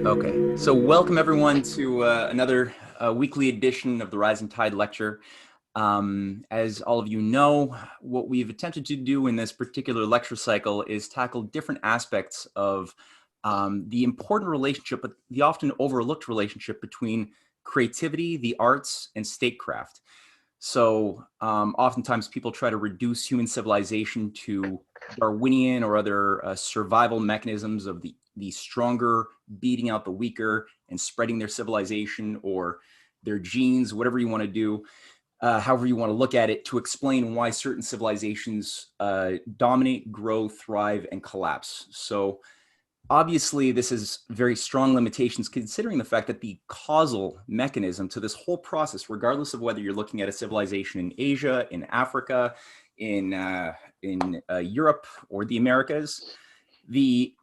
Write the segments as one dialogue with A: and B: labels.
A: Okay, so welcome everyone to another weekly edition of the Rising Tide Lecture. As all of you know, what we've attempted to do in this particular lecture cycle is tackle different aspects of the important relationship, but the often overlooked relationship between creativity, the arts, and statecraft. So oftentimes people try to reduce human civilization to Darwinian or other survival mechanisms of the stronger beating out the weaker and spreading their civilization or their genes, whatever you want to do, however you want to look at it, to explain why certain civilizations dominate, grow, thrive, and collapse. So obviously, this is very strong limitations considering the fact that the causal mechanism to this whole process, regardless of whether you're looking at a civilization in Asia, in Africa, in Europe, or the Americas, the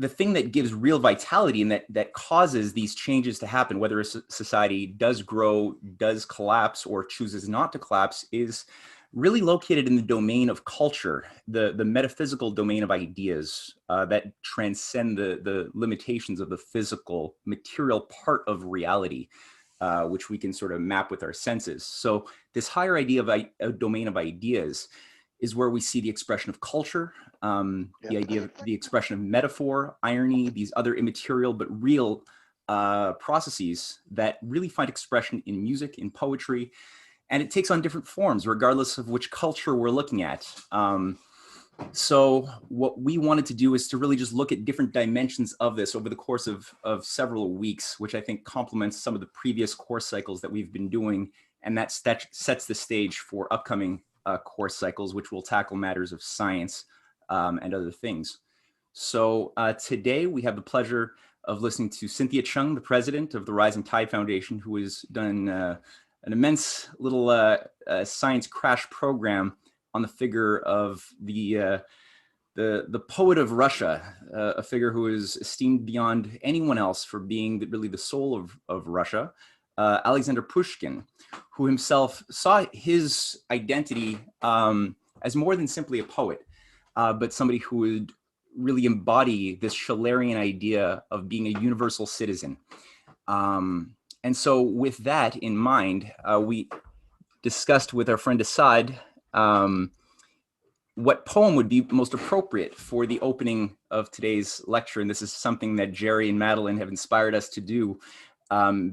A: thing that gives real vitality and that causes these changes to happen, whether a society does grow, does collapse, or chooses not to collapse, is really located in the domain of culture, the metaphysical domain of ideas that transcend the limitations of the physical, material part of reality, which we can sort of map with our senses. So this higher idea of a domain of ideas is where we see the expression of culture, the idea of the expression of metaphor, irony, these other immaterial but real processes that really find expression in music, in poetry, and it takes on different forms regardless of which culture we're looking at. So what we wanted to do is to really just look at different dimensions of this over the course of several weeks, which I think complements some of the previous course cycles that we've been doing, and that sets the stage for upcoming course cycles, which will tackle matters of science and other things. So today we have the pleasure of listening to Cynthia Chung, the president of the Rising Tide Foundation, who has done an immense little science crash program on the figure of the poet of Russia, a figure who is esteemed beyond anyone else for being really the soul of Russia, Alexander Pushkin, who himself saw his identity as more than simply a poet, but somebody who would really embody this Schillerian idea of being a universal citizen. And so with that in mind, we discussed with our friend Assad what poem would be most appropriate for the opening of today's lecture. And this is something that Jerry and Madeline have inspired us to do.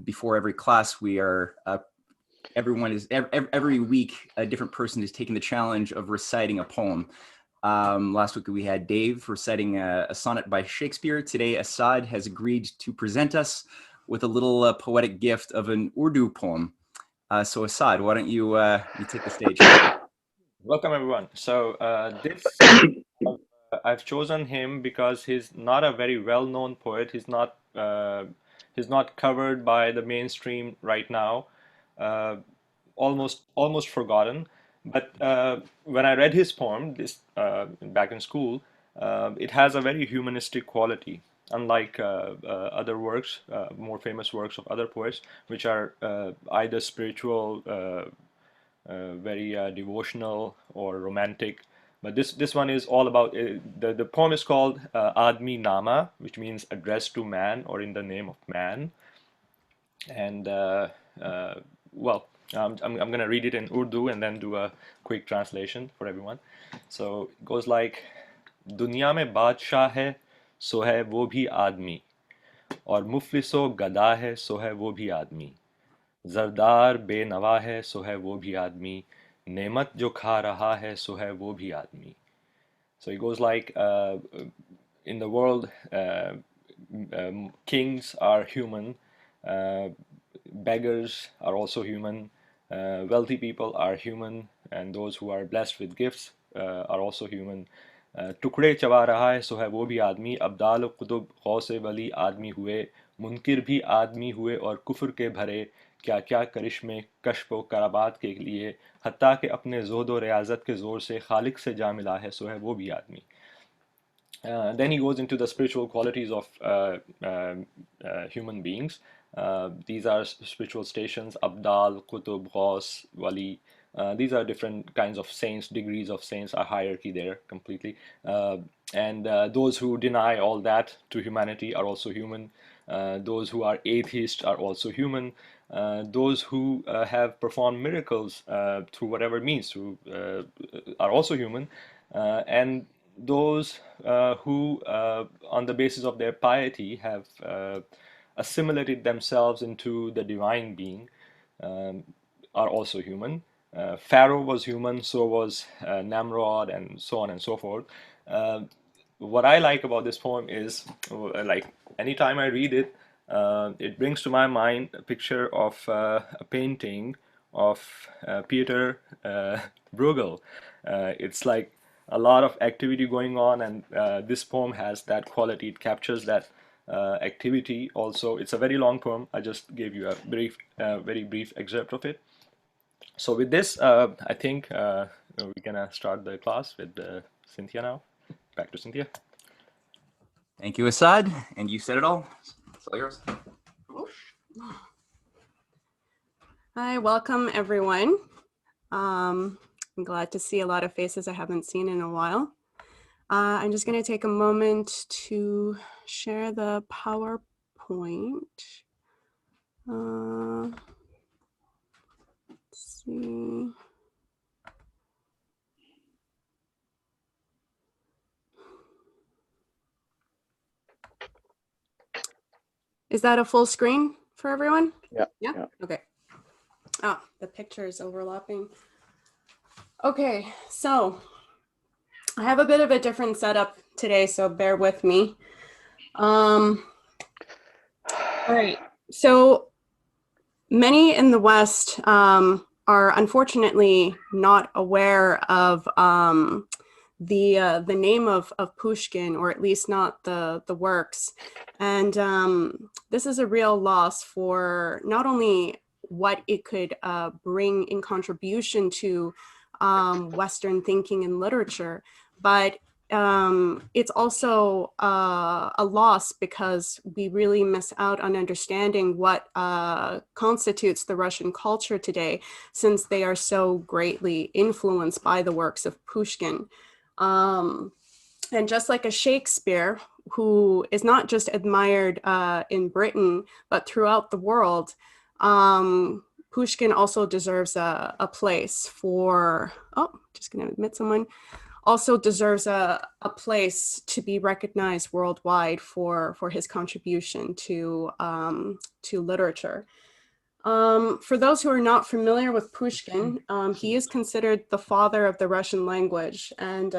A: Before every class, we are, every week, a different person is taking the challenge of reciting a poem. Last week we had Dave reciting a sonnet by Shakespeare. Today, Assad has agreed to present us with a little poetic gift of an Urdu poem. So Assad, why don't you take the stage?
B: Welcome everyone. So I've chosen him because he's not a very well-known poet. He's not covered by the mainstream right now. Uh, almost forgotten. But when I read his poem back in school, it has a very humanistic quality, unlike other works, more famous works of other poets, which are either spiritual, very devotional or romantic. But this one is all about the poem is called Admi Nama, which means addressed to man or in the name of man. And uh, well, I'm gonna read it in Urdu and then do a quick translation for everyone. So it goes like, दुनिया में बादशाह है सो है वो भी आदमी और मुफलिसो गदा है सो है वो भी आदमी जरदार बेनवा है सो है वो भी आदमी नेमत जो खा रहा है सो है वो भी आदमी. So it goes like, in the world, kings are human, uh, beggars are also human, wealthy people are human, and those who are blessed with gifts are also human. टुकड़े चबा रहा है सो है वो भी आदमी अब्दाल कुतुब गौसे वली आदमी हुए मुनकिर भी आदमी हुए और कुफ्र के भरे क्या क्या करिश्मे कश्फ व कराबात के लिए हत्ता कि अपने जोद व रियाजत के ज़ोर से खालिक से जा मिला है सो है वो भी आदमी. Then he goes into the spiritual qualities of human beings. These are spiritual stations: Abdal, Qutub, Ghaus, Wali. These are different kinds of saints, degrees of saints, a hierarchy there completely. And those who deny all that to humanity are also human. Those who are atheists are also human. Those who have performed miracles through whatever means are also human. And those who, on the basis of their piety, have assimilated themselves into the divine being um, are also human. Pharaoh was human, so was Namrod, and so on and so forth. Uh, what I like about this poem is, like, anytime I read it, it brings to my mind a picture of a painting of Peter Bruegel. It's like a lot of activity going on, and this poem has that quality. It captures that activity. Also, it's a very long poem. I just gave you a very brief excerpt of it. So with this, I think we're gonna start the class with Cynthia now. Back to Cynthia.
A: Thank you, Asad. And you said it all. It's all yours.
C: Hi, welcome everyone. I'm glad to see a lot of faces I haven't seen in a while. I'm just going to take a moment to share the PowerPoint. Let's see. Is that a full screen for everyone?
D: Yeah.
C: Yeah? Okay. Oh, the picture is overlapping. Okay, so I have a bit of a different setup today, so bear with me. All right, so many in the West are unfortunately not aware of the name of Pushkin, or at least not the works. And this is a real loss for not only what it could bring in contribution to Western thinking and literature, but it's also a loss because we really miss out on understanding what constitutes the Russian culture today, since they are so greatly influenced by the works of Pushkin. And just like a Shakespeare, who is not just admired in Britain, but throughout the world, Pushkin also deserves a place for, just gonna admit someone, also deserves a place to be recognized worldwide for his contribution to literature. For those who are not familiar with Pushkin, he is considered the father of the Russian language. And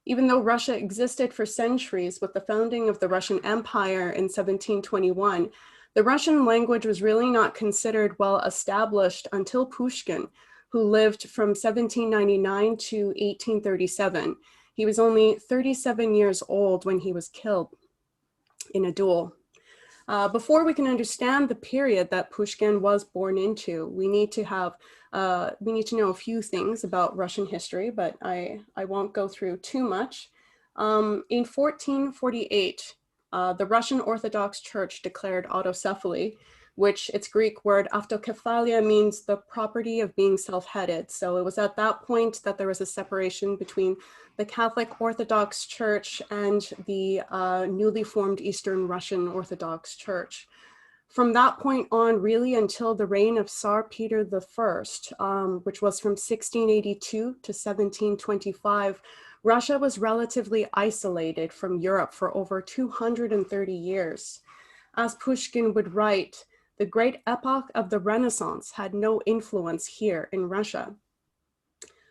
C: even though Russia existed for centuries with the founding of the Russian Empire in 1721, the Russian language was really not considered well established until Pushkin, who lived from 1799 to 1837. He was only 37 years old when he was killed in a duel. Before we can understand the period that Pushkin was born into, we need to know a few things about Russian history, but I won't go through too much. In 1448, the Russian Orthodox Church declared autocephaly, which its Greek word autocephalia means the property of being self-headed. So it was at that point that there was a separation between the Catholic Orthodox Church and the newly formed Eastern Russian Orthodox Church. From that point on, really until the reign of Tsar Peter I, which was from 1682 to 1725, Russia was relatively isolated from Europe for over 230 years. As Pushkin would write, the great epoch of the Renaissance had no influence here in Russia.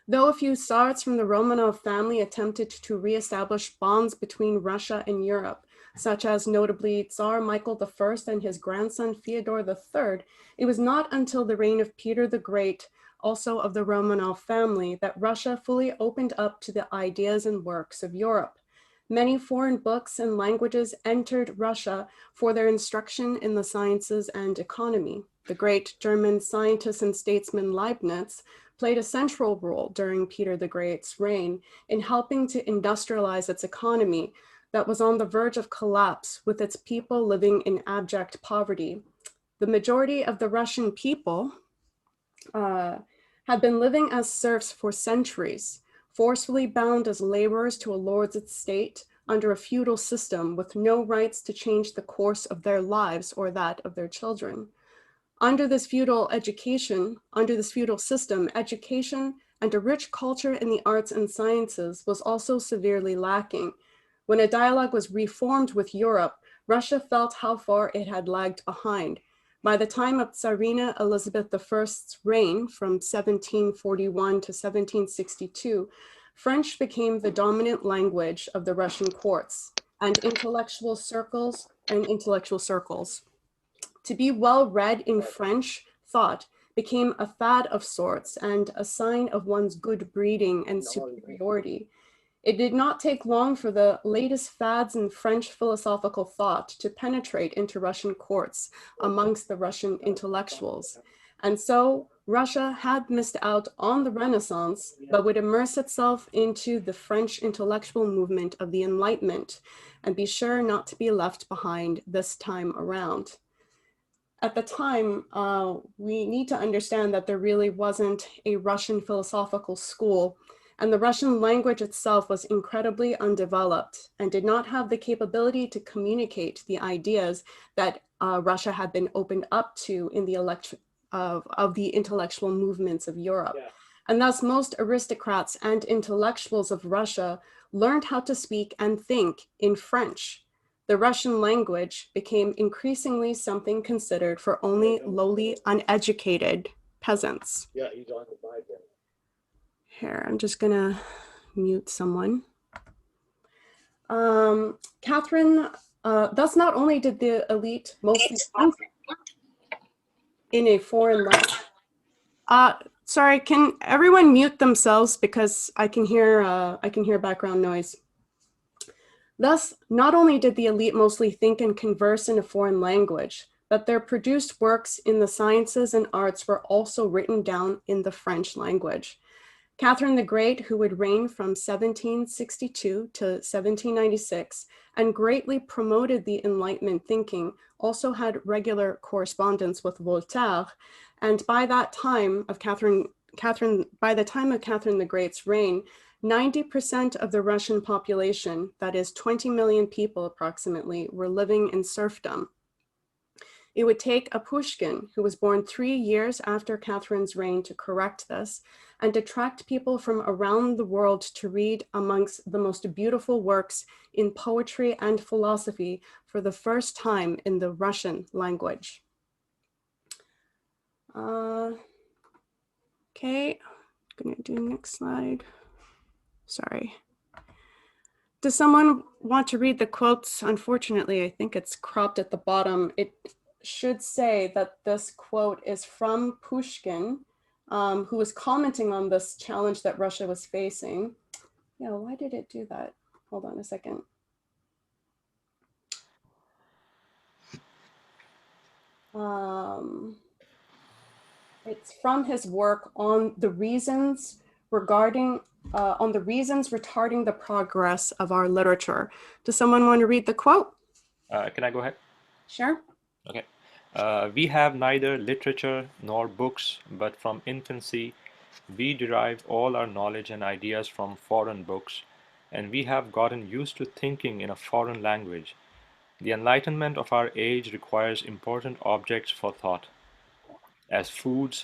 C: Though a few Tsars from the Romanov family attempted to reestablish bonds between Russia and Europe, such as notably Tsar Michael I and his grandson Fyodor III, it was not until the reign of Peter the Great, also of the Romanov family, that Russia fully opened up to the ideas and works of Europe. Many foreign books and languages entered Russia for their instruction in the sciences and economy. The great German scientist and statesman Leibniz played a central role during Peter the Great's reign in helping to industrialize its economy that was on the verge of collapse, with its people living in abject poverty. The majority of the Russian people had been living as serfs for centuries, forcefully bound as laborers to a lord's estate under a feudal system with no rights to change the course of their lives or that of their children. Under this feudal system, education and a rich culture in the arts and sciences was also severely lacking. When a dialogue was reformed with Europe, Russia felt how far it had lagged behind. By the time of Tsarina Elizabeth I's reign from 1741 to 1762, French became the dominant language of the Russian courts and intellectual circles. To be well read in French thought became a fad of sorts and a sign of one's good breeding and superiority. It did not take long for the latest fads in French philosophical thought to penetrate into Russian courts amongst the Russian intellectuals. And so Russia had missed out on the Renaissance, but would immerse itself into the French intellectual movement of the Enlightenment and be sure not to be left behind this time around. At the time, we need to understand that there really wasn't a Russian philosophical school, and the Russian language itself was incredibly undeveloped and did not have the capability to communicate the ideas that Russia had been opened up to in the of the intellectual movements of Europe. Yeah. And thus most aristocrats and intellectuals of Russia learned how to speak and think in French. The Russian language became increasingly something considered for only lowly, uneducated peasants. Yeah, he's on the mic. Here, I'm just gonna mute someone. Catherine, thus not only did the elite mostly think in a foreign language. Sorry, can everyone mute themselves because I can hear background noise. Thus, not only did the elite mostly think and converse in a foreign language, but their produced works in the sciences and arts were also written down in the French language. Catherine the Great, who would reign from 1762 to 1796 and greatly promoted the Enlightenment thinking, also had regular correspondence with Voltaire. And by the time of Catherine the Great's reign, 90% of the Russian population, that is 20 million people approximately, were living in serfdom. It would take a Pushkin, who was born 3 years after Catherine's reign, to correct this and attract people from around the world to read amongst the most beautiful works in poetry and philosophy for the first time in the Russian language. Okay, I'm gonna do next slide. Sorry. Does someone want to read the quotes? Unfortunately, I think it's cropped at the bottom. It should say that this quote is from Pushkin, who was commenting on this challenge that Russia was facing. Yeah, why did it do that? Hold on a second. It's from his work on the reasons retarding the progress of our literature. Does someone want to read the quote?
B: Can I go ahead?
C: Sure.
B: Okay. We have neither literature nor books, but from infancy we derived all our knowledge and ideas from foreign books, and we have gotten used to thinking in a foreign language. The enlightenment of our age requires important objects for thought, as food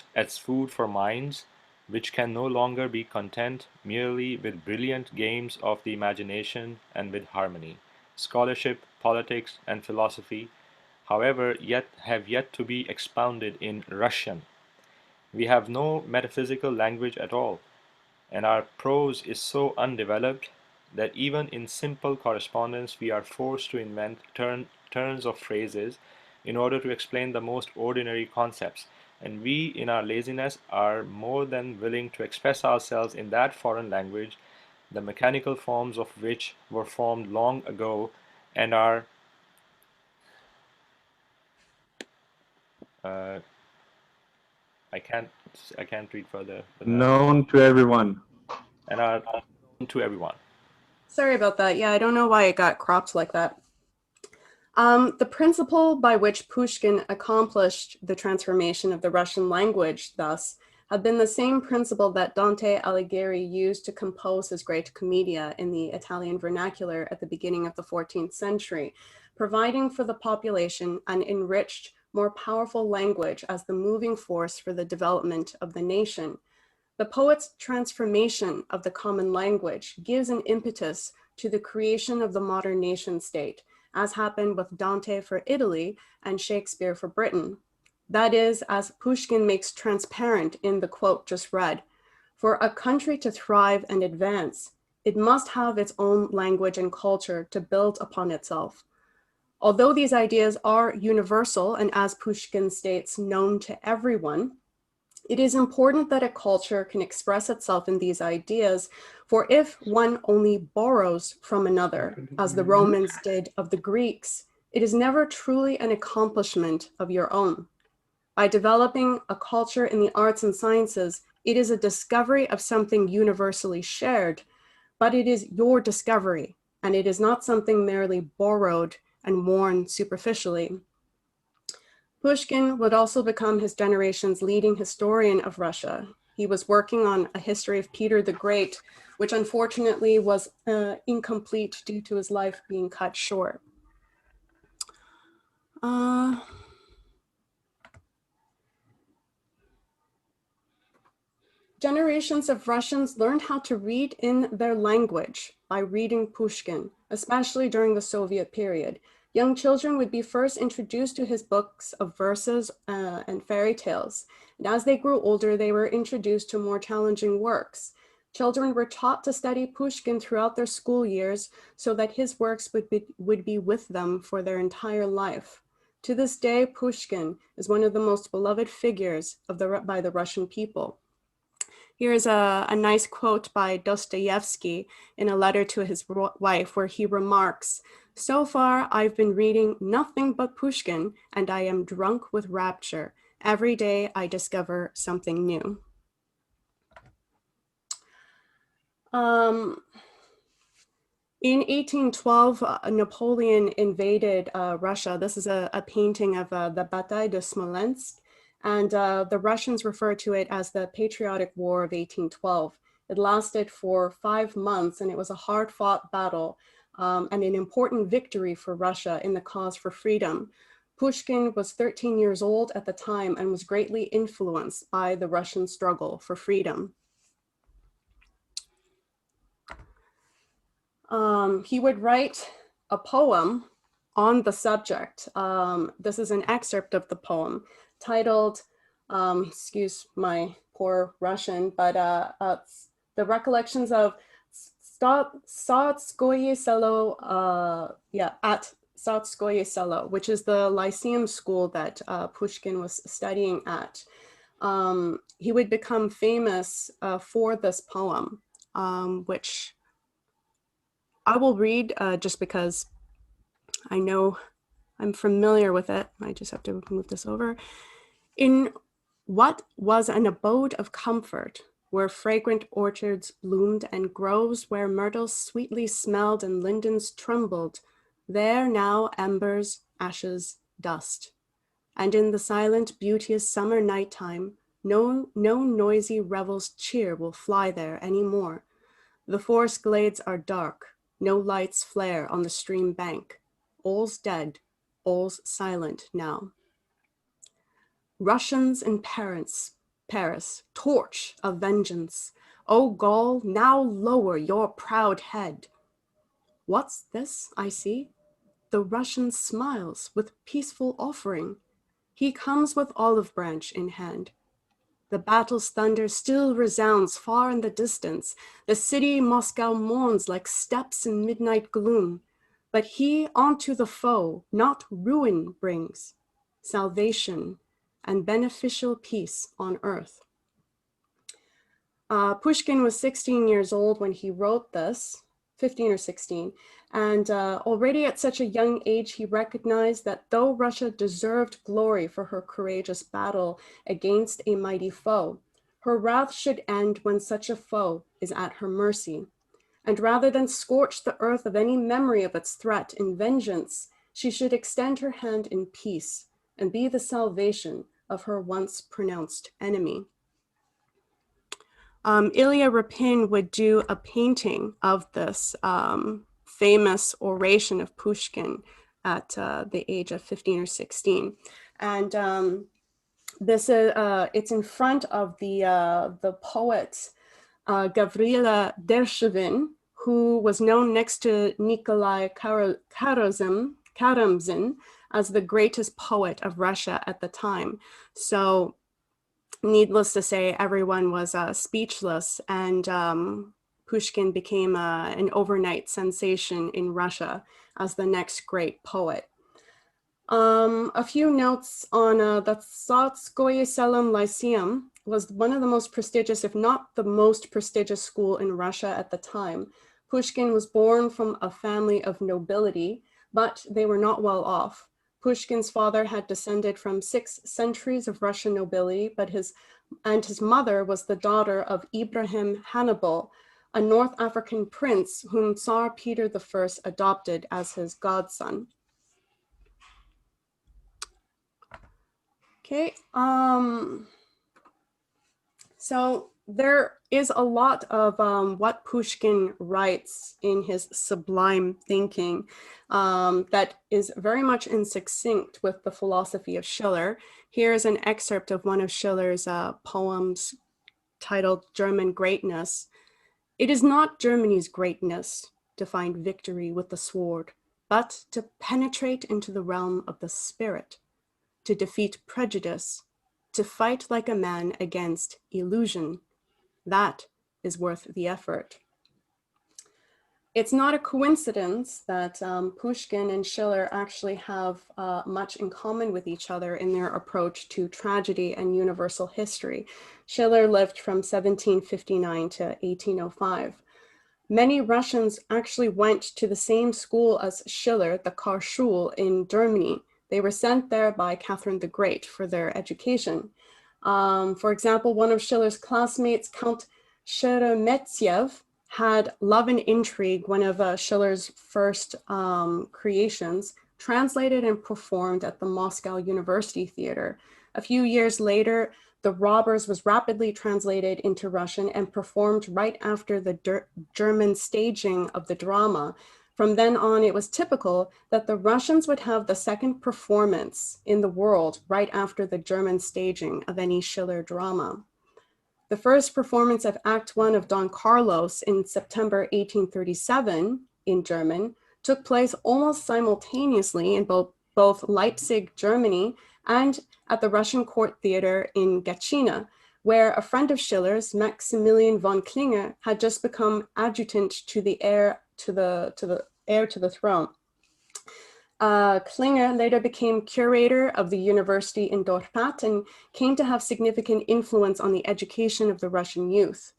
B: for minds, which can no longer be content merely with brilliant games of the imagination and with harmony. Scholarship, politics, and philosophy, however, have yet to be expounded in Russian. We have no metaphysical language at all, and our prose is so undeveloped that even in simple correspondence we are forced to invent turns of phrases in order to explain the most ordinary concepts, and we in our laziness are more than willing to express ourselves in that foreign language, the mechanical forms of which were formed long ago and are I can't read further.
D: Known to everyone.
B: And are known to everyone.
C: Sorry about that. Yeah, I don't know why it got cropped like that. The principle by which Pushkin accomplished the transformation of the Russian language, thus, had been the same principle that Dante Alighieri used to compose his great Commedia in the Italian vernacular at the beginning of the 14th century, providing for the population an enriched, more powerful language as the moving force for the development of the nation. The poet's transformation of the common language gives an impetus to the creation of the modern nation state, as happened with Dante for Italy and Shakespeare for Britain. That is, as Pushkin makes transparent in the quote just read, for a country to thrive and advance, it must have its own language and culture to build upon itself. Although these ideas are universal and, as Pushkin states, known to everyone, it is important that a culture can express itself in these ideas, for if one only borrows from another, as the Romans did of the Greeks, it is never truly an accomplishment of your own. By developing a culture in the arts and sciences, it is a discovery of something universally shared, but it is your discovery, and it is not something merely borrowed and worn superficially. Pushkin would also become his generation's leading historian of Russia. He was working on a history of Peter the Great, which unfortunately was incomplete due to his life being cut short. Generations of Russians learned how to read in their language by reading Pushkin, especially during the Soviet period. Young children would be first introduced to his books of verses and fairy tales. And as they grew older, they were introduced to more challenging works. Children were taught to study Pushkin throughout their school years so that his works would be with them for their entire life. To this day, Pushkin is one of the most beloved figures by the Russian people. Here's a nice quote by Dostoevsky in a letter to his wife, where he remarks, "So far, I've been reading nothing but Pushkin, and I am drunk with rapture. Every day I discover something new." In 1812, Napoleon invaded Russia. This is a painting of the Bataille de Smolensk. And the Russians refer to it as the Patriotic War of 1812. It lasted for 5 months, and it was a hard-fought battle and an important victory for Russia in the cause for freedom. Pushkin was 13 years old at the time and was greatly influenced by the Russian struggle for freedom. He would write a poem on the subject. This is an excerpt of the poem, titled, excuse my poor Russian, but the recollections of Tsarskoye Selo, at Tsarskoye Selo, which is the Lyceum school that Pushkin was studying at. He would become famous for this poem, which I will read just because I know I'm familiar with it. I just have to move this over. In what was an abode of comfort, where fragrant orchards bloomed and groves where myrtles sweetly smelled and lindens trembled, there now embers, ashes, dust. And in the silent, beauteous summer nighttime, no noisy revel's cheer will fly there any more. The forest glades are dark, no lights flare on the stream bank. All's dead, all's silent now. Russians in Paris, torch of vengeance. O Gaul, now lower your proud head. What's this I see? The Russian smiles with peaceful offering. He comes with olive branch in hand. The battle's thunder still resounds far in the distance. The city Moscow mourns like steps in midnight gloom. But he unto the foe not ruin brings, salvation and beneficial peace on earth. Pushkin was 16 years old when he wrote this, 15 or 16, and already at such a young age, he recognized that though Russia deserved glory for her courageous battle against a mighty foe, her wrath should end when such a foe is at her mercy. And rather than scorch the earth of any memory of its threat in vengeance, she should extend her hand in peace and be the salvation of her once pronounced enemy. Ilya Repin would do a painting of this famous oration of Pushkin at the age of 15 or 16. And this is it's in front of the poet Gavrila Dershevin, who was known next to Nikolai Karamzin as the greatest poet of Russia at the time. So needless to say, everyone was speechless, and Pushkin became an overnight sensation in Russia as the next great poet. A few notes on the Tsarskoye Selom Lyceum was one of the most prestigious, if not the most prestigious school in Russia at the time. Pushkin was born from a family of nobility, but they were not well off. Pushkin's father had descended from 6 centuries of Russian nobility, but his mother was the daughter of Ibrahim Hannibal, a North African prince whom Tsar Peter I adopted as his godson. Okay, so there is a lot of what Pushkin writes in his sublime thinking that is very much in succinct with the philosophy of Schiller. Here is an excerpt of one of Schiller's poems titled German Greatness. It is not Germany's greatness to find victory with the sword, but to penetrate into the realm of the spirit, to defeat prejudice, to fight like a man against illusion. That is worth the effort. It's not a coincidence that Pushkin and Schiller actually have much in common with each other in their approach to tragedy and universal history. Schiller lived from 1759 to 1805. Many Russians actually went to the same school as Schiller, the Karlsruhe in Germany. They were sent there by Catherine the Great for their education. For example, one of Schiller's classmates, Count Sheremetyev, had Love and Intrigue, one of Schiller's first creations, translated and performed at the Moscow University Theater. A few years later, The Robbers was rapidly translated into Russian and performed right after the German staging of the drama. From then on, it was typical that the Russians would have the second performance in the world right after the German staging of any Schiller drama. The first performance of Act 1 of Don Carlos in September 1837 in German took place almost simultaneously in both Leipzig, Germany, and at the Russian Court Theater in Gatchina, where a friend of Schiller's, Maximilian von Klinger, had just become adjutant to the heir to the throne. Klinger later became curator of the university in Dorpat and came to have significant influence on the education of the Russian youth.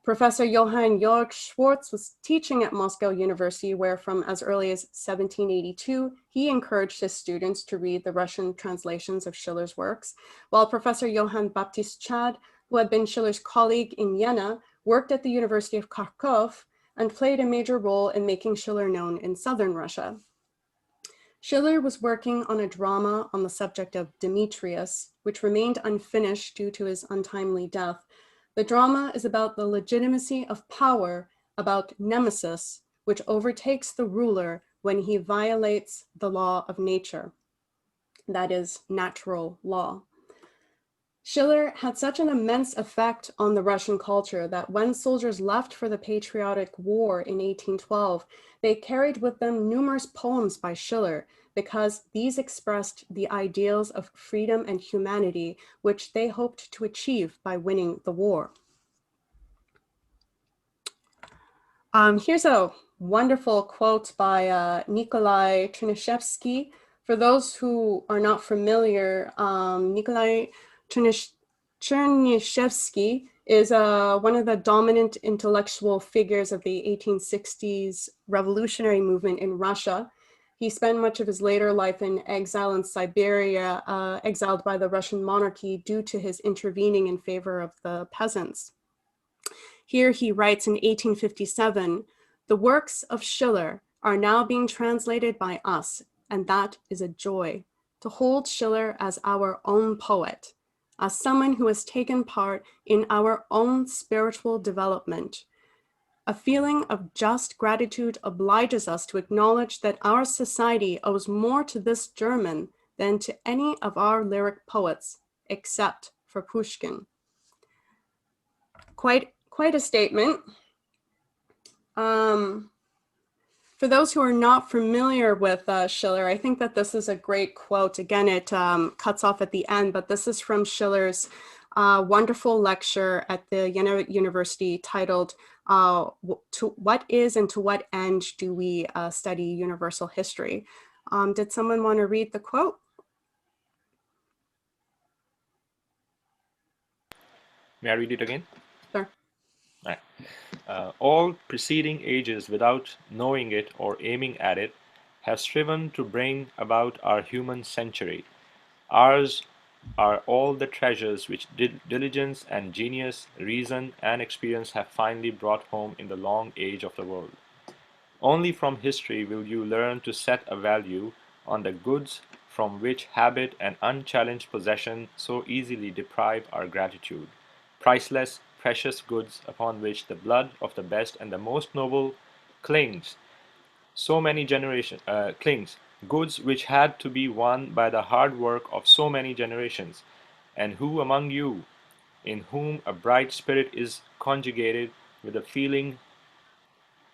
C: Professor Johann Georg Schwartz was teaching at Moscow University, where from as early as 1782, he encouraged his students to read the Russian translations of Schiller's works, while Professor Johann Baptist Chad, who had been Schiller's colleague in Vienna, worked at the University of Kharkov and played a major role in making Schiller known in southern Russia. Schiller was working on a drama on the subject of Demetrius, which remained unfinished due to his untimely death. The drama is about the legitimacy of power, about Nemesis, which overtakes the ruler when he violates the law of nature, that is, natural law. Schiller had such an immense effect on the Russian culture that when soldiers left for the Patriotic War in 1812, they carried with them numerous poems by Schiller, because these expressed the ideals of freedom and humanity, which they hoped to achieve by winning the war. Here's a wonderful quote by Nikolai Chernyshevsky. For those who are not familiar, Nikolai Chernyshevsky is one of the dominant intellectual figures of the 1860s revolutionary movement in Russia. He spent much of his later life in exile in Siberia, exiled by the Russian monarchy due to his intervening in favor of the peasants. Here he writes in 1857, "The works of Schiller are now being translated by us, and that is a joy. To hold Schiller as our own poet, as someone who has taken part in our own spiritual development. A feeling of just gratitude obliges us to acknowledge that our society owes more to this German than to any of our lyric poets, except for Pushkin. Quite a statement. For those who are not familiar with Schiller, I think that this is a great quote. Again, it cuts off at the end, but this is from Schiller's wonderful lecture at the Jena University titled, "To What Is and to What End Do We Study Universal History?" Did someone want to read the quote?
B: May I read it again?
C: Sure.
B: Right. All preceding ages, without knowing it or aiming at it, have striven to bring about our human century. Ours are all the treasures which diligence and genius, reason and experience have finally brought home in the long age of the world. Only from history will you learn to set a value on the goods from which habit and unchallenged possession so easily deprive our gratitude. Priceless, precious goods upon which the blood of the best and the most noble clings. Clings. Goods which had to be won by the hard work of so many generations. And who among you, in whom a bright spirit is conjugated with a feeling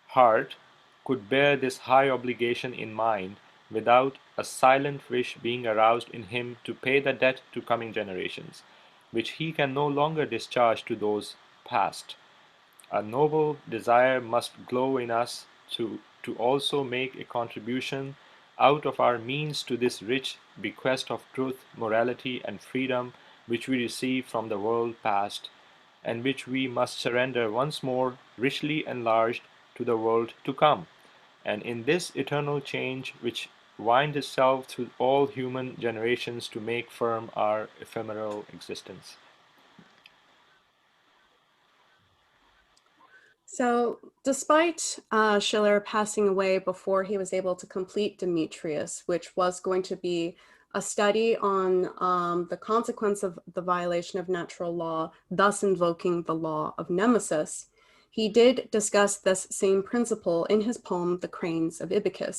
B: heart, could bear this high obligation in mind without a silent wish being aroused in him to pay the debt to coming generations, which he can no longer discharge to those past. A noble desire must glow in us to also make a contribution out of our means to this rich bequest of truth, morality, and freedom which we receive from the world past, and which we must surrender once more, richly enlarged, to the world to come. And in this eternal change which winds itself through all human generations to make firm our ephemeral existence.
C: So despite Schiller passing away before he was able to complete Demetrius, which was going to be a study on the consequence of the violation of natural law, thus invoking the law of Nemesis, he did discuss this same principle in his poem, The Cranes of Ithaca.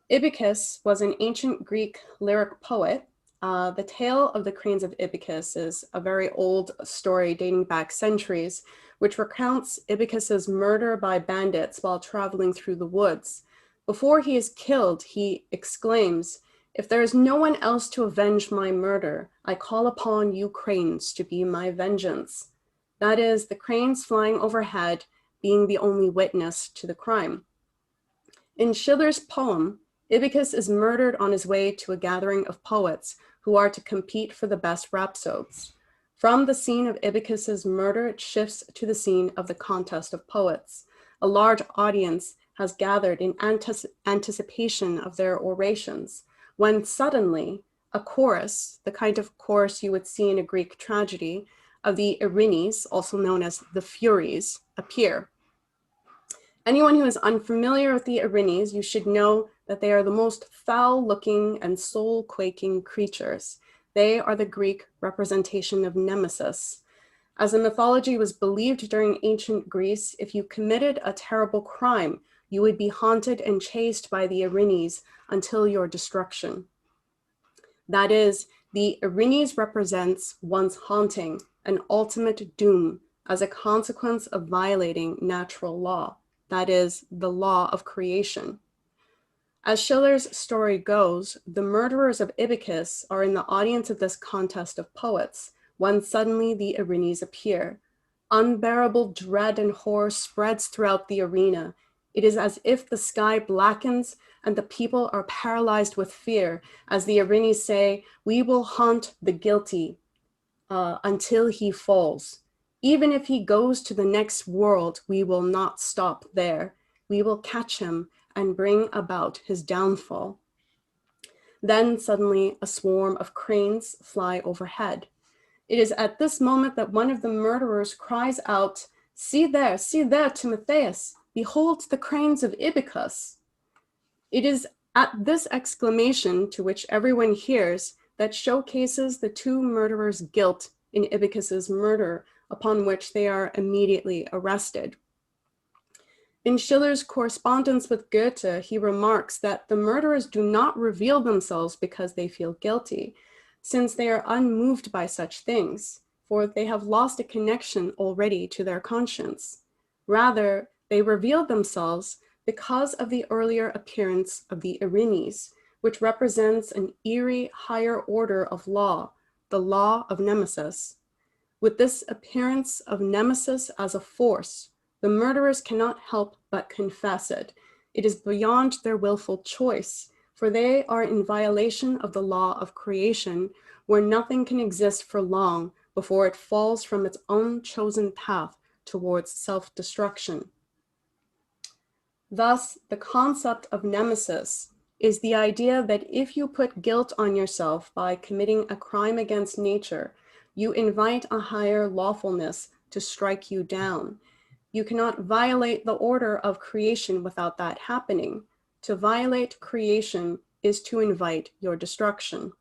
C: Ibycus was an ancient Greek lyric poet. The tale of the Cranes of Ithaca is a very old story dating back centuries, which recounts Ibycus's murder by bandits while traveling through the woods. Before he is killed, he exclaims, "If there is no one else to avenge my murder, I call upon you cranes to be my vengeance." That is, the cranes flying overhead being the only witness to the crime. In Schiller's poem, Ibycus is murdered on his way to a gathering of poets who are to compete for the best rhapsodes. From the scene of Ibycus's murder, it shifts to the scene of the contest of poets. A large audience has gathered in anticipation of their orations, when suddenly a chorus, the kind of chorus you would see in a Greek tragedy, of the Erinyes, also known as the Furies, appear. Anyone who is unfamiliar with the Erinyes, you should know that they are the most foul-looking and soul-quaking creatures. They are the Greek representation of Nemesis. As the mythology was believed during ancient Greece, if you committed a terrible crime, you would be haunted and chased by the Erinyes until your destruction. That is, the Erinyes represents one's haunting, an ultimate doom, as a consequence of violating natural law. That is, the law of creation. As Schiller's story goes, the murderers of Ibycus are in the audience of this contest of poets, when suddenly the Erinyes appear. Unbearable dread and horror spreads throughout the arena. It is as if the sky blackens and the people are paralyzed with fear, as the Erinyes say, "We will haunt the guilty until he falls. Even if he goes to the next world, we will not stop there. We will catch him and bring about his downfall." Then suddenly a swarm of cranes fly overhead. It is at this moment that one of the murderers cries out, see there, Timotheus, behold the cranes of Ibycus." It is at this exclamation, to which everyone hears, that showcases the two murderers' guilt in Ibycus's murder, upon which they are immediately arrested. In Schiller's correspondence with Goethe, he remarks that the murderers do not reveal themselves because they feel guilty, since they are unmoved by such things, for they have lost a connection already to their conscience. Rather, they reveal themselves because of the earlier appearance of the Erinyes, which represents an eerie higher order of law, the law of Nemesis. With this appearance of Nemesis as a force, the murderers cannot help but confess it. It is beyond their willful choice, for they are in violation of the law of creation, where nothing can exist for long before it falls from its own chosen path towards self-destruction. Thus, the concept of Nemesis is the idea that if you put guilt on yourself by committing a crime against nature, you invite a higher lawfulness to strike you down. You cannot violate the order of creation without that happening. To violate creation is to invite your destruction.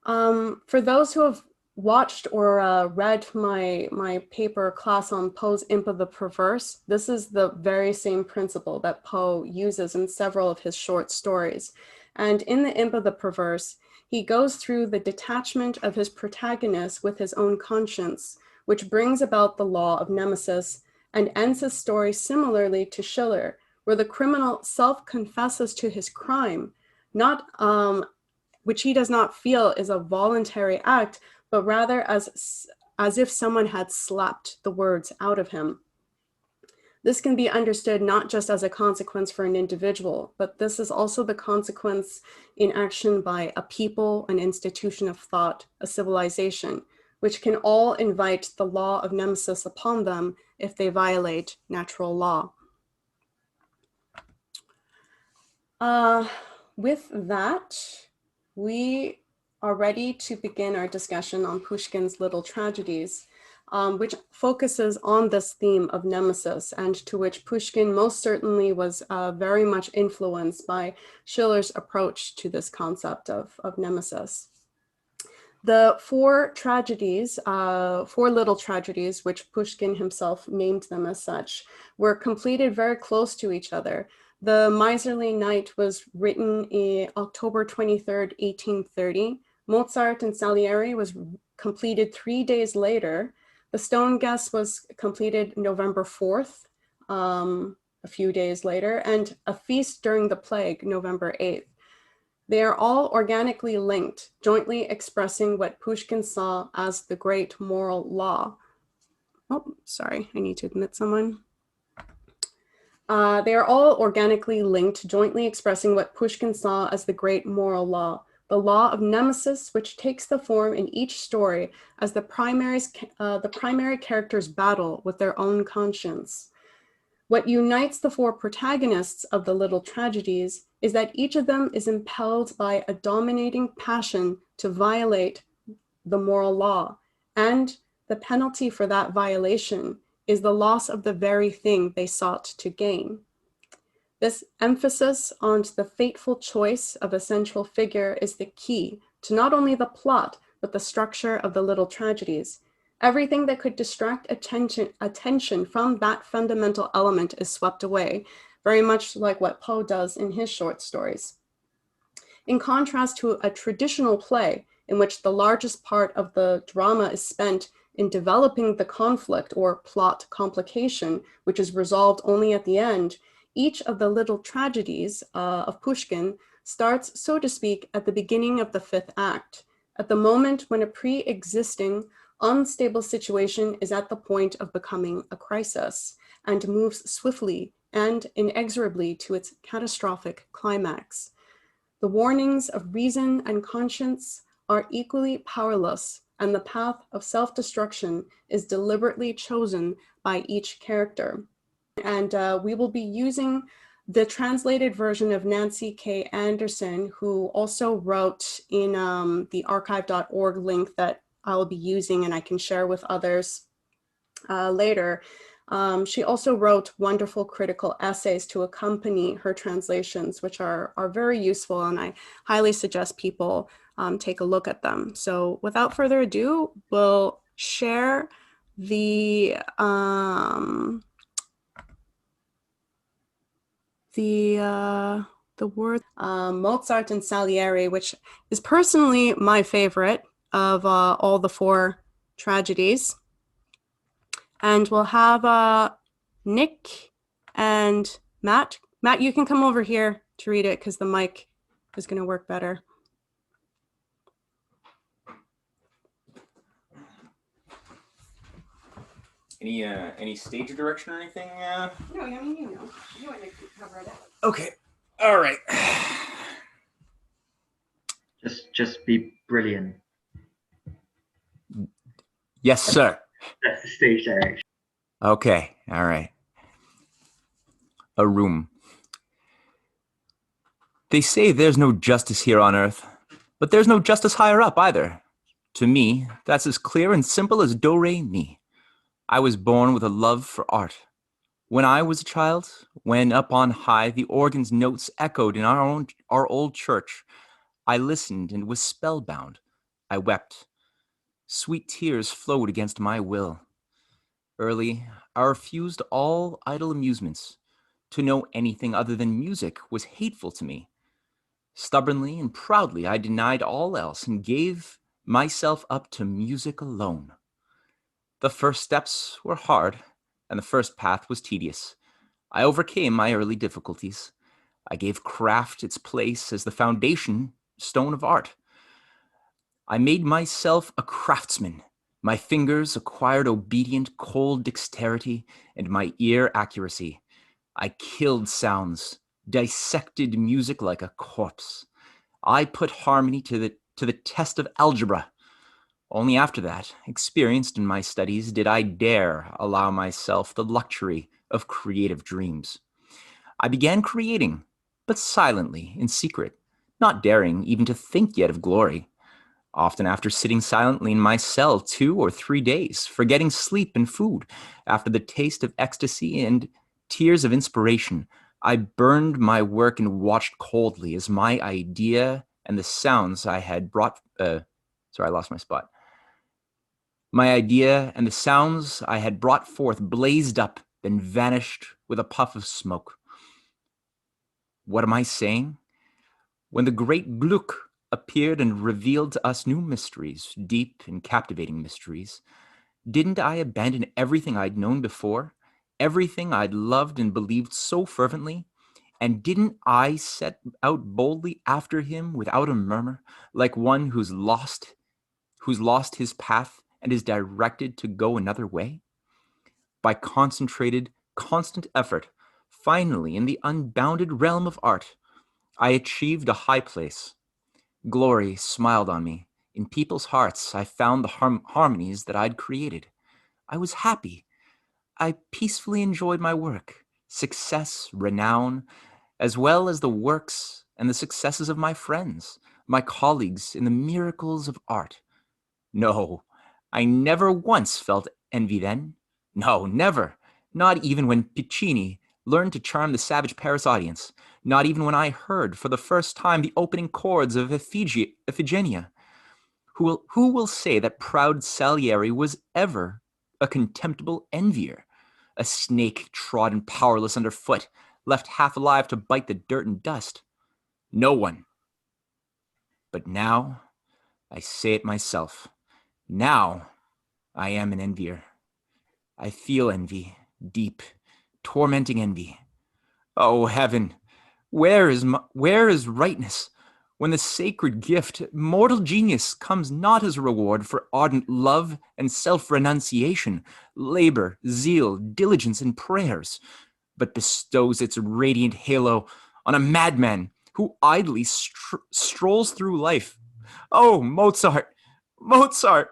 C: For those who have watched or read my paper class on Poe's Imp of the Perverse, this is the very same principle that Poe uses in several of his short stories. And in the Imp of the Perverse, he goes through the detachment of his protagonist with his own conscience, which brings about the law of Nemesis, and ends his story similarly to Schiller, where the criminal self-confesses to his crime, not which he does not feel is a voluntary act, but rather as if someone had slapped the words out of him. This can be understood not just as a consequence for an individual, but this is also the consequence in action by a people, an institution of thought, a civilization, which can all invite the law of Nemesis upon them if they violate natural law. With that, we are ready to begin our discussion on Pushkin's Little Tragedies, which focuses on this theme of Nemesis, and to which Pushkin most certainly was very much influenced by Schiller's approach to this concept of Nemesis. The four little tragedies, which Pushkin himself named them as such, were completed very close to each other. The Miserly Night was written in October 23rd, 1830. Mozart and Salieri was completed 3 days later. The Stone Guest was completed November 4th, a few days later, and A Feast During the Plague, November 8th. They are all organically linked, jointly expressing what Pushkin saw as the great moral law. Oh, sorry, I need to admit someone. They are all organically linked, jointly expressing what Pushkin saw as the great moral law, the law of Nemesis, which takes the form in each story as the primary characters battle with their own conscience. What unites the four protagonists of the Little Tragedies is that each of them is impelled by a dominating passion to violate the moral law, and the penalty for that violation is the loss of the very thing they sought to gain. This emphasis on the fateful choice of a central figure is the key to not only the plot, but the structure of the Little Tragedies. Everything that could distract attention from that fundamental element is swept away, very much like what Poe does in his short stories. In contrast to a traditional play, in which the largest part of the drama is spent in developing the conflict or plot complication, which is resolved only at the end, each of the Little Tragedies of Pushkin starts, so to speak, at the beginning of the fifth act, at the moment when a pre-existing, unstable situation is at the point of becoming a crisis and moves swiftly and inexorably to its catastrophic climax. The warnings of reason and conscience are equally powerless, and the path of self-destruction is deliberately chosen by each character. And we will be using the translated version of Nancy K. Anderson, who also wrote in the archive.org link that I'll be using and I can share with others later. She also wrote wonderful critical essays to accompany her translations, which are very useful, and I highly suggest people take a look at them. So without further ado, we'll share the word Mozart and Salieri, which is personally my favorite of all the four tragedies. And we'll have Nick and Matt. Matt, you can come over here to read it because the mic is going to work better.
A: Any stage direction or anything?
C: No, I mean, you know what Nick cover it.
A: Okay. All right.
E: Just be brilliant.
A: Yes, sir.
E: That's the stage direction.
A: Okay. All right. A room. They say there's no justice here on earth, but there's no justice higher up either. To me, that's as clear and simple as do, re, mi. I was born with a love for art. When I was a child, when up on high the organ's notes echoed in our old church, I listened and was spellbound. I wept. Sweet tears flowed against my will. Early, I refused all idle amusements. To know anything other than music was hateful to me. Stubbornly and proudly, I denied all else and gave myself up to music alone. The first steps were hard, and the first path was tedious. I overcame my early difficulties. I gave craft its place as the foundation stone of art. I made myself a craftsman. My fingers acquired obedient, cold dexterity, and my ear accuracy. I killed sounds, dissected music like a corpse. I put harmony to the test of algebra. Only after that, experienced in my studies, did I dare allow myself the luxury of creative dreams. I began creating, but silently, in secret, not daring even to think yet of glory. Often after sitting silently in my cell 2 or 3 days, forgetting sleep and food, after the taste of ecstasy and tears of inspiration, I burned my work and watched coldly as my idea and the sounds I had brought... sorry, I lost my spot. My idea and the sounds I had brought forth blazed up, then vanished with a puff of smoke. What am I saying? When the great Gluck appeared and revealed to us new mysteries, deep and captivating mysteries, didn't I abandon everything I'd known before, everything I'd loved and believed so fervently? And didn't I set out boldly after him without a murmur, like one who's lost his path and is directed to go another way? By concentrated, constant effort, finally, in the unbounded realm of art, I achieved a high place. Glory smiled on me. In people's hearts, I found the harmonies that I'd created. I was happy. I peacefully enjoyed my work, success, renown, as well as the works and the successes of my friends, my colleagues in the miracles of art. No, I never once felt envy then. No, never. Not even when Piccini learned to charm the savage Paris audience. Not even when I heard for the first time the opening chords of Iphigenia. Who will say that proud Salieri was ever a contemptible envier, a snake trodden powerless underfoot, left half alive to bite the dirt and dust? No one. But now, I say it myself. Now, I am an envier. I feel envy, deep, tormenting envy. Oh, heaven, where is rightness? When the sacred gift, mortal genius, comes not as a reward for ardent love and self-renunciation, labor, zeal, diligence, and prayers, but bestows its radiant halo on a madman who idly strolls through life. Oh, Mozart! Mozart!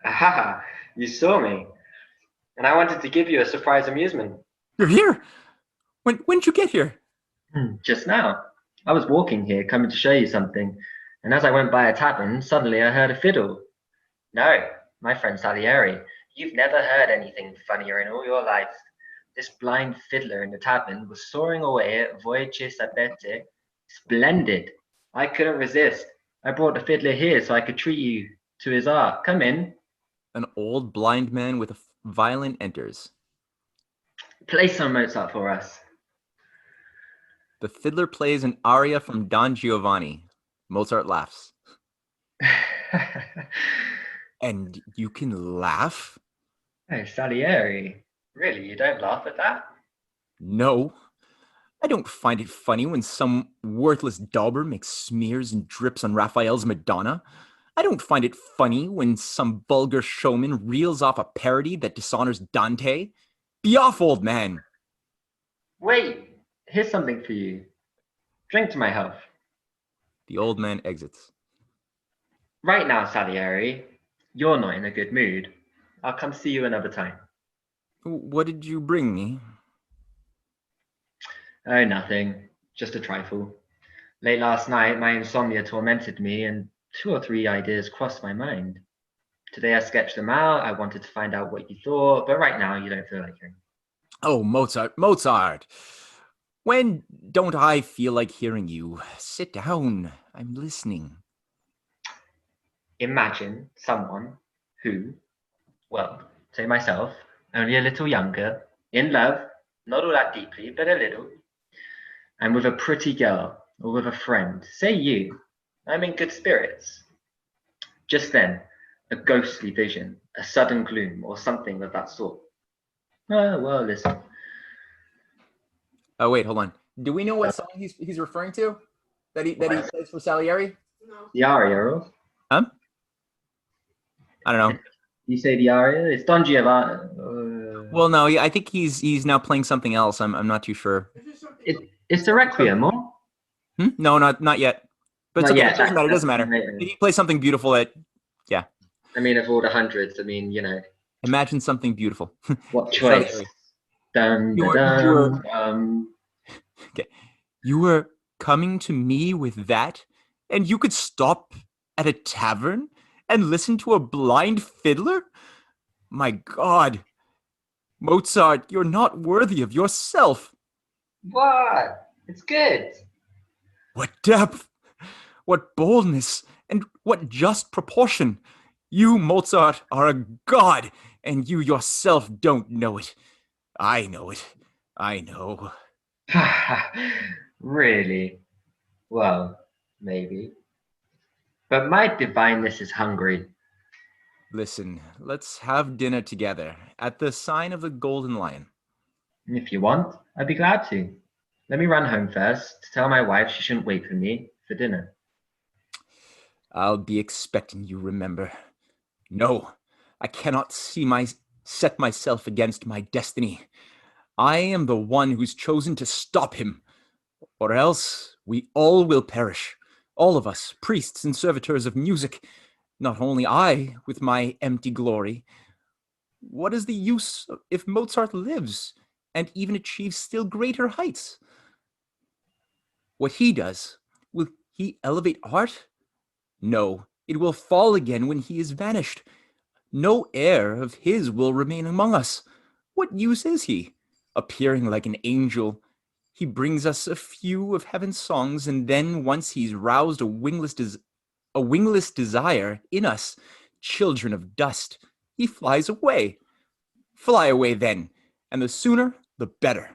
E: Aha, you saw me. And I wanted to give you a surprise amusement.
A: You're here? When did you get here?
E: Just now. I was walking here, coming to show you something, and as I went by a tavern, suddenly I heard a fiddle. No, my friend Salieri. You've never heard anything funnier in all your life. This blind fiddler in the tavern was soaring away at voce sapete. Splendid. I couldn't resist. I brought the fiddler here so I could treat you to his art. Come in.
A: An old blind man with a violin enters.
E: Play some Mozart for us.
A: The fiddler plays an aria from Don Giovanni. Mozart laughs. And you can laugh?
E: Oh, Salieri. Really, you don't laugh at that?
A: No. I don't find it funny when some worthless dauber makes smears and drips on Raphael's Madonna. I don't find it funny when some vulgar showman reels off a parody that dishonors Dante. Be off, old man.
E: Wait, here's something for you. Drink to my health.
A: The old man exits.
E: Right now, Salieri, you're not in a good mood. I'll come see you another time.
A: What did you bring me?
E: Oh, nothing. Just a trifle. Late last night, my insomnia tormented me, and 2 or 3 ideas crossed my mind. Today I sketched them out. I wanted to find out what you thought, but right now you don't feel like hearing.
A: Oh, Mozart. When don't I feel like hearing you? Sit down. I'm listening.
E: Imagine someone who, well, say myself, only a little younger, in love, not all that deeply, but a little, and with a pretty girl or with a friend. Say you. I'm in good spirits. Just then, a ghostly vision, a sudden gloom, or something of that sort. Oh, well, listen.
A: Oh, wait, hold on. Do we know what song he's referring to? That he plays for Salieri?
C: No.
E: The aria, or?
A: Huh? I don't know.
E: You say the aria? It's Don Giovanni.
A: Well, no, I think he's now playing something else. I'm not too sure.
E: It's the requiem, or?
A: No, not yet. But it's
E: Not
A: okay.
E: yet.
A: It doesn't matter. He plays something beautiful.
E: I mean, of all the hundreds, I mean, you know.
A: Imagine something beautiful.
E: What choice?
A: Salieri.
E: Dun,
A: You
E: dun,
A: were-
E: dun, dun.
A: You were coming to me with that, and you could stop at a tavern and listen to a blind fiddler? My God. Mozart, you're not worthy of yourself.
E: What? It's good.
A: What depth, what boldness, and what just proportion. You, Mozart, are a god, and you yourself don't know it. I know it. I know.
E: Really? Well, maybe. But my divineness is hungry.
A: Listen, let's have dinner together at the sign of the Golden Lion.
E: If you want, I'd be glad to. Let me run home first to tell my wife she shouldn't wait for me for dinner.
A: I'll be expecting you, remember. No, I cannot set myself against my destiny. I am the one who's chosen to stop him, or else we all will perish. All of us, priests and servitors of music, not only I with my empty glory. What is the use if Mozart lives and even achieves still greater heights? What he does, will he elevate art? No, it will fall again when he is vanished. No heir of his will remain among us. What use is he? Appearing like an angel, he brings us a few of heaven's songs, and then once he's roused a wingless desire in us, children of dust, he flies away. Fly away then, and the sooner, the better.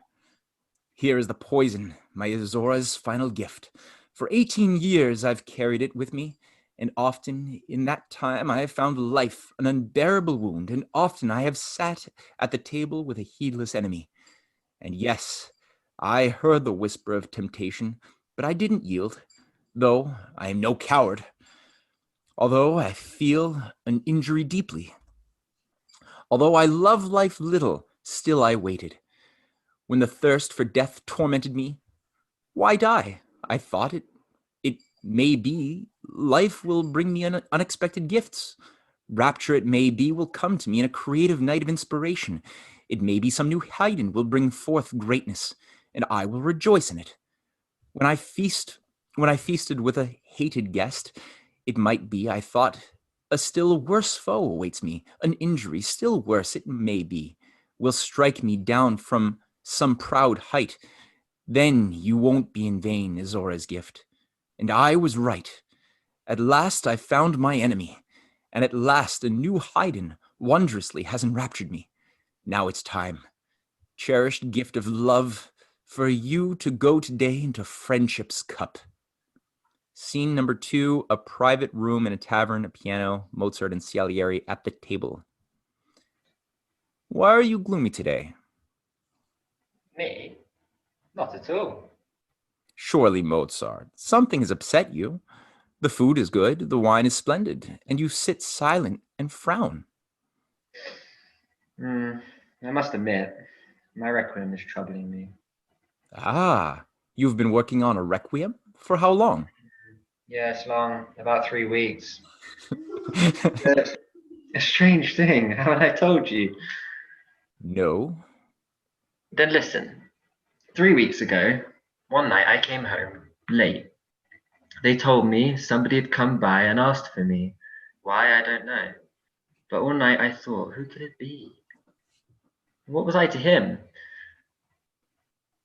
A: Here is the poison, my Isora's final gift. For 18 years I've carried it with me, and often in that time I have found life an unbearable wound, and often I have sat at the table with a heedless enemy. And yes, I heard the whisper of temptation, but I didn't yield, though I am no coward. Although I feel an injury deeply. Although I love life little, still I waited. When the thirst for death tormented me, why die? I thought it may be, life will bring me unexpected gifts. Rapture, it may be, will come to me in a creative night of inspiration. It may be some new Haydn will bring forth greatness, and I will rejoice in it. When I feasted with a hated guest, it might be, I thought, A still worse foe awaits me. An injury still worse, it may be, will strike me down from some proud height. Then you won't be in vain, Izora's gift. And I was right. At last I found my enemy, and at last a new Haydn wondrously has enraptured me. Now it's time, cherished gift of love, for you to go today into friendship's cup. Scene number 2, a private room in a tavern, a piano, Mozart and Salieri at the table. Why are you gloomy today?
E: Me? Not at all.
A: Surely, Mozart, something has upset you. The food is good, the wine is splendid, and you sit silent and frown.
E: I must admit, my requiem is troubling me.
A: Ah, you've been working on a requiem? For how long?
E: Yes, long, about 3 weeks. A strange thing, haven't I told you?
A: No.
E: Then listen. 3 weeks ago, one night I came home late. They told me somebody had come by and asked for me. Why, I don't know. But all night I thought, who could it be? What was I to him?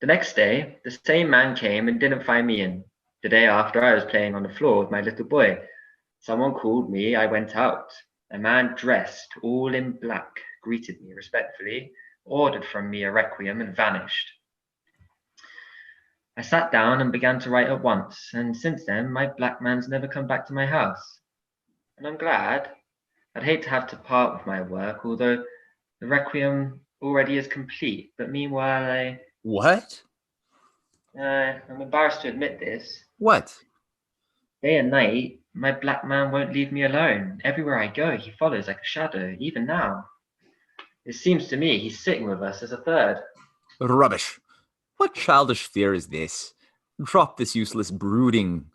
E: The next day, the same man came and didn't find me in. The day after, I was playing on the floor with my little boy. Someone called me, I went out. A man dressed all in black greeted me respectfully, ordered from me a requiem, and vanished. I sat down and began to write at once, and since then my black man's never come back to my house. And I'm glad. I'd hate to have to part with my work, although the requiem already is complete. But meanwhile,
A: What?
E: I'm embarrassed to admit this.
A: What?
E: Day and night, my black man won't leave me alone. Everywhere I go, he follows like a shadow, even now. It seems to me he's sitting with us as a third.
A: Rubbish. What childish fear is this? Drop this useless brooding.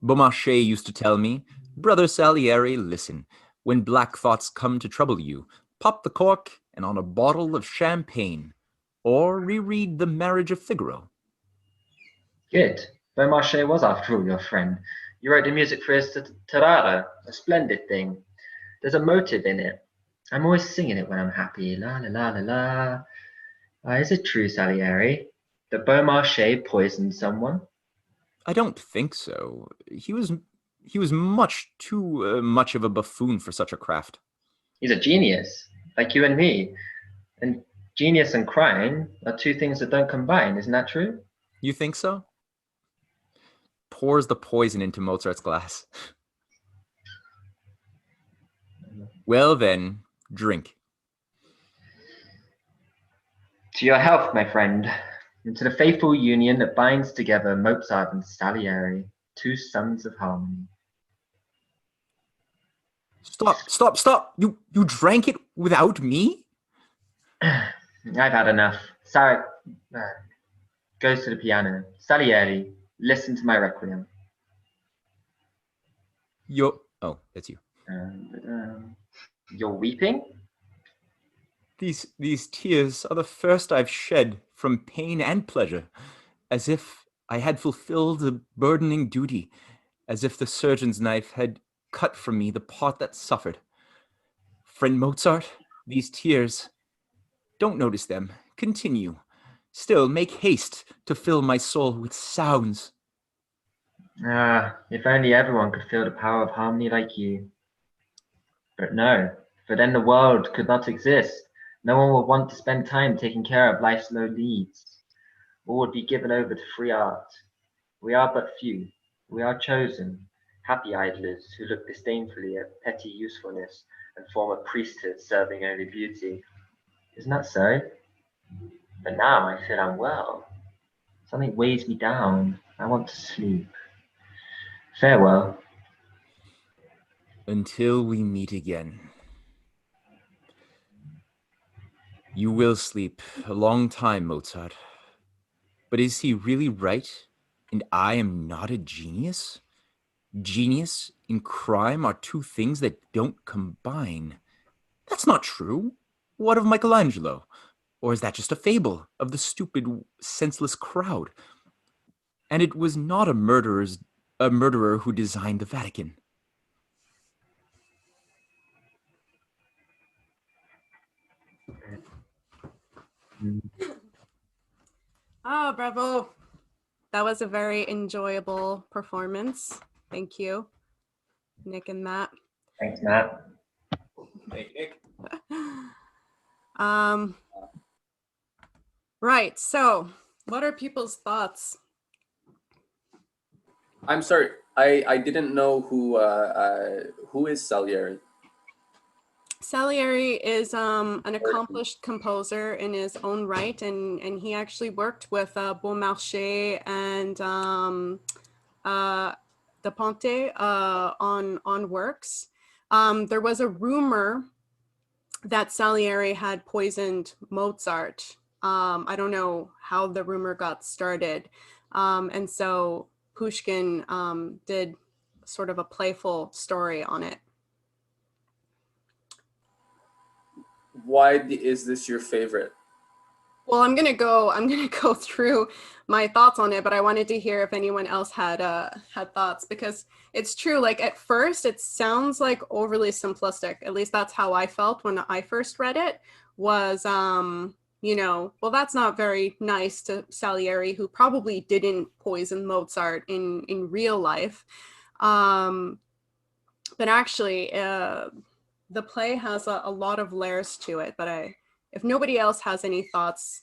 A: Beaumarchais used to tell me, Brother Salieri, listen. When black thoughts come to trouble you, pop the cork and on a bottle of champagne. Or reread The Marriage of Figaro.
E: Good. Beaumarchais was, after all, your friend. You wrote the music for his Tarara, a splendid thing. There's a motive in it. I'm always singing it when I'm happy. La la la la la. Is it true, Salieri, that Beaumarchais poisoned someone?
A: I don't think so. He was much too much of a buffoon for such a craft.
E: He's a genius, like you and me. And genius and crime are two things that don't combine, isn't that true?
A: You think so? Pours the poison into Mozart's glass. Well then, drink.
E: To your health, my friend, and to the faithful union that binds together Mozart and Salieri, two sons of harmony.
A: Stop! You drank it without me?
E: I've had enough. Sarah goes to the piano. Salieri, listen to my requiem.
A: Oh, that's you.
E: You're weeping?
A: These tears are the first I've shed from pain and pleasure, as if I had fulfilled a burdening duty, as if the surgeon's knife had cut from me the part that suffered. Friend Mozart, these tears, don't notice them. Continue. Still, make haste to fill my soul with sounds.
E: If only everyone could feel the power of harmony like you. But no, for then the world could not exist. No one would want to spend time taking care of life's low needs. All would be given over to free art. We are but few. We are chosen, happy idlers who look disdainfully at petty usefulness and form a priesthood serving only beauty. Isn't that so? But now I feel unwell. Something weighs me down. I want to sleep. Farewell.
A: Until we meet again. You will sleep a long time, Mozart. But is he really right? And I am not a genius? Genius and crime are two things that don't combine. That's not true. What of Michelangelo? Or is that just a fable of the stupid, senseless crowd? And it was not a murderer who designed the Vatican.
C: Oh, bravo. That was a very enjoyable performance. Thank you, Nick and Matt.
E: Thanks, Matt.
A: Thank you, Nick.
C: Right, so what are people's thoughts?
F: I'm sorry, I didn't know who is Salieri.
C: Salieri is an accomplished composer in his own right, and he actually worked with Beaumarchais and De Ponte on works. There was a rumor that Salieri had poisoned Mozart. I don't know how the rumor got started, and so Pushkin did sort of a playful story on it.
F: Why is this your favorite?
C: Well, I'm gonna go through my thoughts on it, but I wanted to hear if anyone else had thoughts, because it's true. Like at first, it sounds like overly simplistic. At least that's how I felt when I first read it. Was you know, well, that's not very nice to Salieri, who probably didn't poison Mozart in real life, but actually, the play has a lot of layers to it. But if nobody else has any thoughts,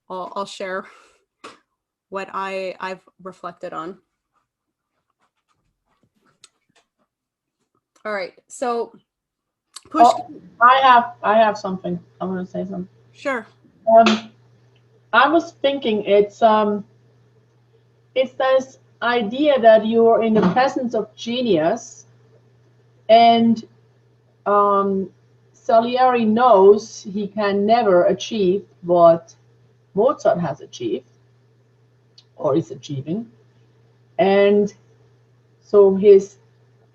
C: I'll share what I've reflected on. All right, so Pushkin.
G: Oh, I have something. I want to say something.
C: Sure.
G: I was thinking it's this idea that you're in the presence of genius, and Salieri knows he can never achieve what Mozart has achieved or is achieving, and so his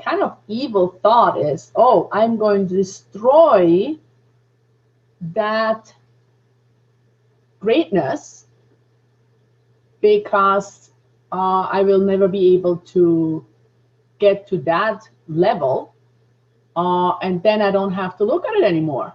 G: kind of evil thought is, oh, I'm going to destroy that greatness because I will never be able to get to that level, and then I don't have to look at it anymore.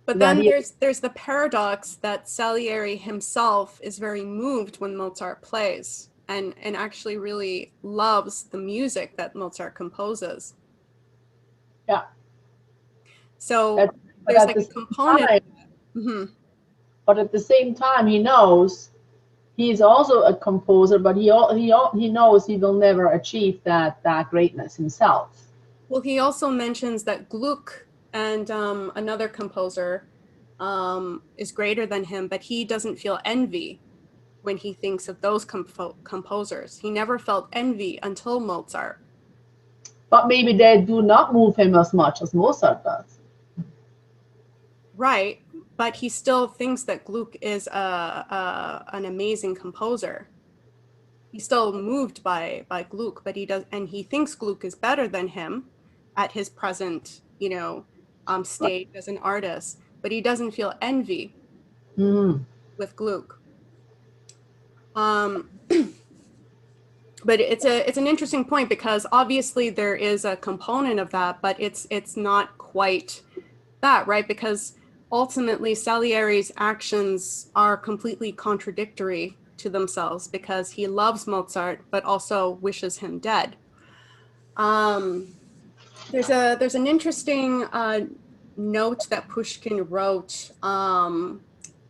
C: But then there's the paradox that Salieri himself is very moved when Mozart plays, and actually really loves the music that Mozart composes.
G: Yeah.
C: So there's like a component.
G: But at the same time, he knows he's also a composer, but he knows he will never achieve that greatness himself.
C: Well, he also mentions that Gluck and another composer is greater than him, but he doesn't feel envy when he thinks of those composers. He never felt envy until Mozart.
G: But maybe they do not move him as much as Mozart does.
C: Right, but he still thinks that Gluck is an amazing composer. He's still moved by Gluck, but he thinks Gluck is better than him at his present, state as an artist, but he doesn't feel envy with Gluck. But it's an interesting point, because obviously there is a component of that, but it's not quite that, right? Because ultimately Salieri's actions are completely contradictory to themselves, because he loves Mozart but also wishes him dead. There's an interesting note that Pushkin wrote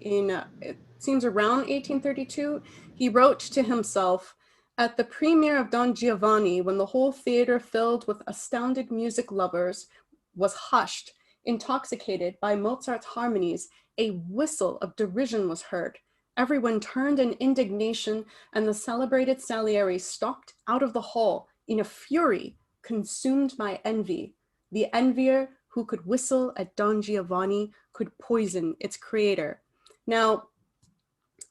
C: it seems around 1832. He wrote to himself, "At the premiere of Don Giovanni, when the whole theater filled with astounded music lovers was hushed, intoxicated by Mozart's harmonies, a whistle of derision was heard. Everyone turned in indignation, and the celebrated Salieri stalked out of the hall in a fury, consumed by envy. The envier who could whistle at Don Giovanni could poison its creator." Now,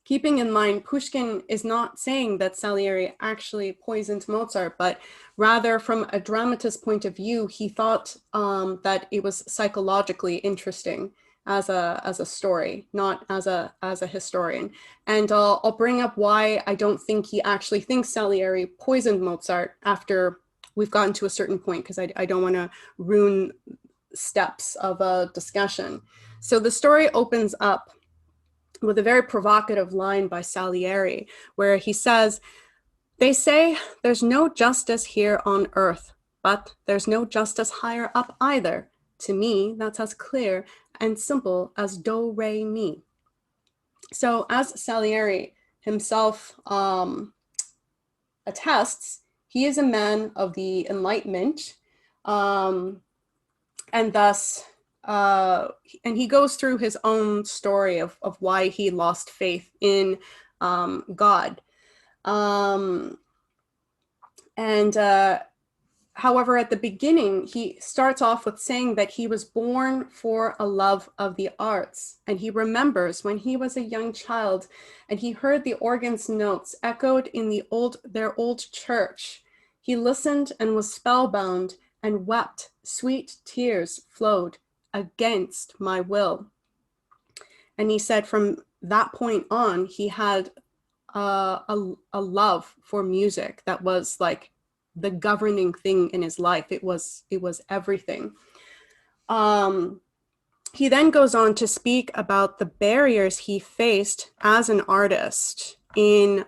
C: keeping in mind, Pushkin is not saying that Salieri actually poisoned Mozart, but rather from a dramatist's point of view, he thought that it was psychologically interesting as a story, not as a historian. And I'll bring up why I don't think he actually thinks Salieri poisoned Mozart after we've gotten to a certain point, because I don't want to ruin steps of a discussion. So the story opens up with a very provocative line by Salieri, where he says, "They say there's no justice here on earth, but there's no justice higher up either. To me, that's as clear and simple as do, re, mi." So as Salieri himself attests, he is a man of the Enlightenment, and thus, and he goes through his own story of why he lost faith in God. However, at the beginning, he starts off with saying that he was born for a love of the arts. And he remembers when he was a young child and he heard the organ's notes echoed in their old church. He listened and was spellbound and wept. Sweet tears flowed against my will. And he said from that point on, he had a love for music that was like the governing thing in his life. It was everything. He then goes on to speak about the barriers he faced as an artist on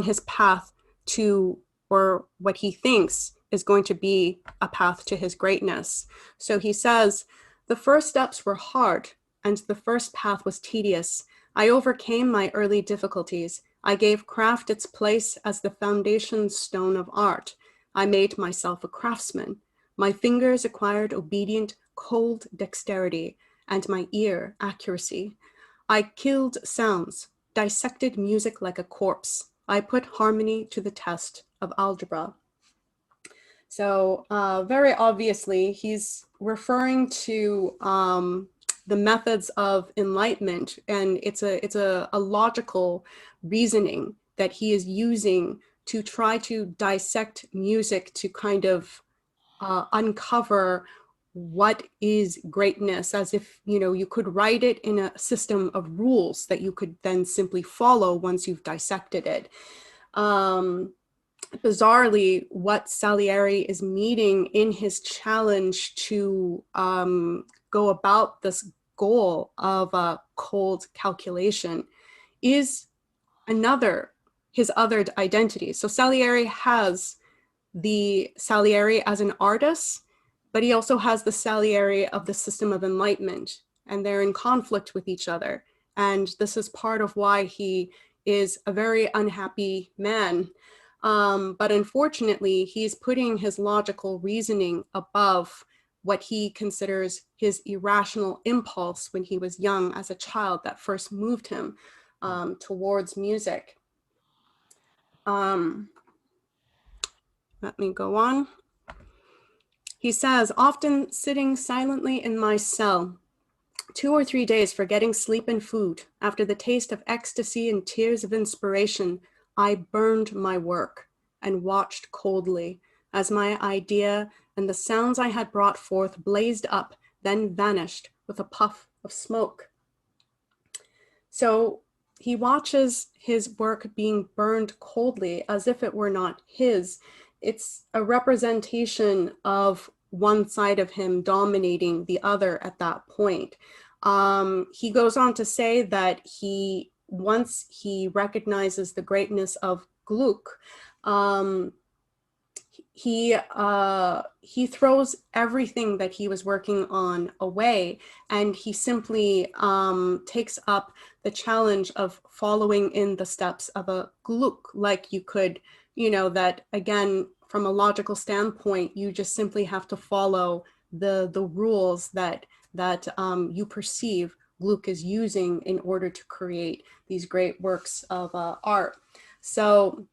C: his path to, or what he thinks is going to be a path to his greatness. So he says, "The first steps were hard, and the first path was tedious. I overcame my early difficulties. I gave craft its place as the foundation stone of art. I made myself a craftsman. My fingers acquired obedient, cold dexterity, and my ear accuracy. I killed sounds, dissected music like a corpse. I put harmony to the test of algebra." So very obviously, he's referring to the methods of enlightenment, and it's a logical reasoning that he is using to try to dissect music to kind of uncover what is greatness, as if, you know, you could write it in a system of rules that you could then simply follow once you've dissected it. Bizarrely, what Salieri is meeting in his challenge to go about this goal of cold calculation is his other identity. So Salieri has the Salieri as an artist, but he also has the Salieri of the system of enlightenment, and they're in conflict with each other. And this is part of why he is a very unhappy man. But unfortunately, he's putting his logical reasoning above what he considers his irrational impulse when he was young as a child that first moved him towards music. Let me go on. He says, "Often sitting silently in my cell, 2 or 3 days forgetting sleep and food, after the taste of ecstasy and tears of inspiration, I burned my work and watched coldly as my idea and the sounds I had brought forth blazed up, then vanished with a puff of smoke." So he watches his work being burned coldly as if it were not his. It's a representation of one side of him dominating the other at that point. He goes on to say that once he recognizes the greatness of Gluck, he throws everything that he was working on away, and he simply takes up the challenge of following in the steps of a Gluck. Like you could, you know, that again, from a logical standpoint, you just simply have to follow the rules that you perceive Gluck is using in order to create these great works of art. So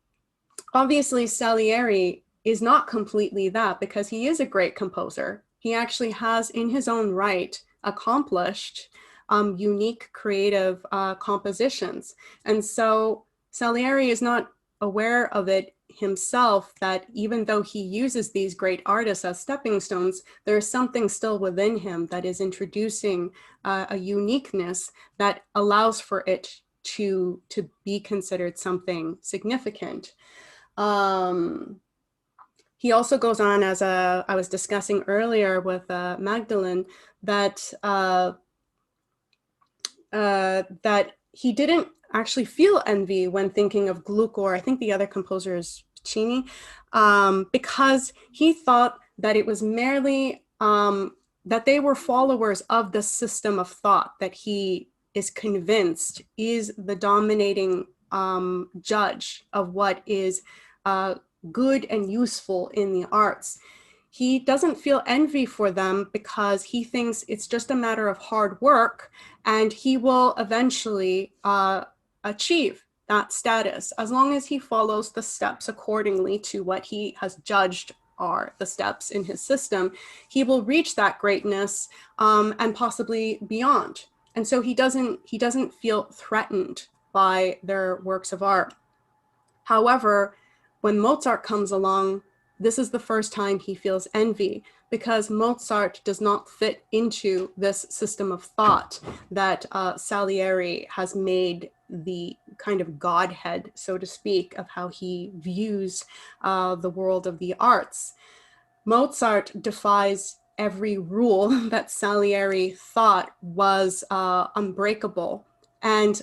C: obviously Salieri is not completely that, because he is a great composer. He actually has in his own right accomplished unique creative compositions. And so Salieri is not aware of it himself, that even though he uses these great artists as stepping stones, there is something still within him that is introducing a uniqueness that allows for it to be considered something significant. He also goes on, as I was discussing earlier with Magdalene, that that he didn't actually feel envy when thinking of Gluck, or I think the other composer is Puccini, because he thought that it was merely that they were followers of the system of thought that he is convinced is the dominating judge of what is good and useful in the arts. He doesn't feel envy for them because he thinks it's just a matter of hard work, and he will eventually achieve that status as long as he follows the steps accordingly to what he has judged are the steps in his system. He will reach that greatness and possibly beyond. And so he doesn't feel threatened by their works of art. However, when Mozart comes along, this is the first time he feels envy, because Mozart does not fit into this system of thought that Salieri has made the kind of godhead, so to speak, of how he views the world of the arts. Mozart defies every rule that Salieri thought was unbreakable, and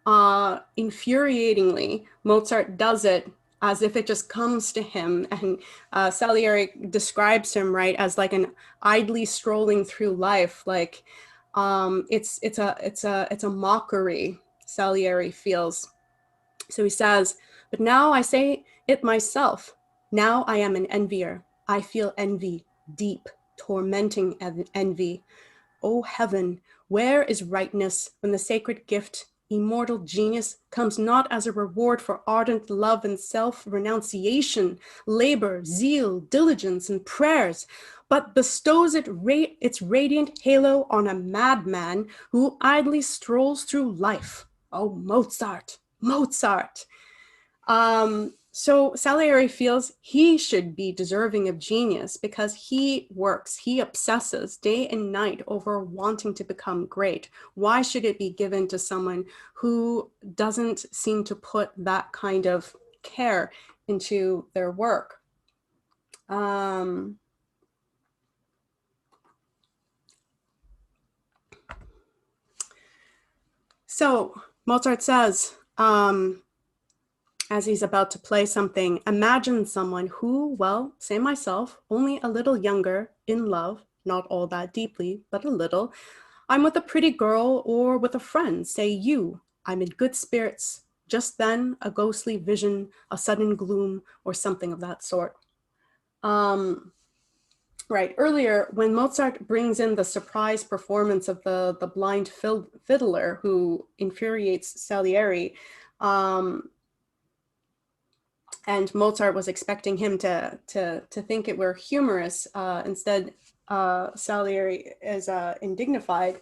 C: infuriatingly, Mozart does it as if it just comes to him. And Salieri describes him, right, as like an idly strolling through life. Like it's a mockery, Salieri feels. So he says, "But now I say it myself. Now I am an envier. I feel envy, deep, tormenting envy. O heaven, where is rightness when the sacred gift, immortal genius, comes not as a reward for ardent love and self-renunciation, labor, zeal, diligence, and prayers, but bestows its radiant halo on a madman who idly strolls through life? Oh, Mozart, Mozart." So Salieri feels he should be deserving of genius because he works, he obsesses day and night over wanting to become great. Why should it be given to someone who doesn't seem to put that kind of care into their work? So Mozart says, as he's about to play something, imagine someone who, well, say myself, only a little younger, in love, not all that deeply, but a little. I'm with a pretty girl or with a friend, say you. I'm in good spirits. Just then, a ghostly vision, a sudden gloom, or something of that sort. Right, earlier, when Mozart brings in the surprise performance of the blind fiddler who infuriates Salieri, and Mozart was expecting him to think it were humorous. Instead, Salieri is indignified.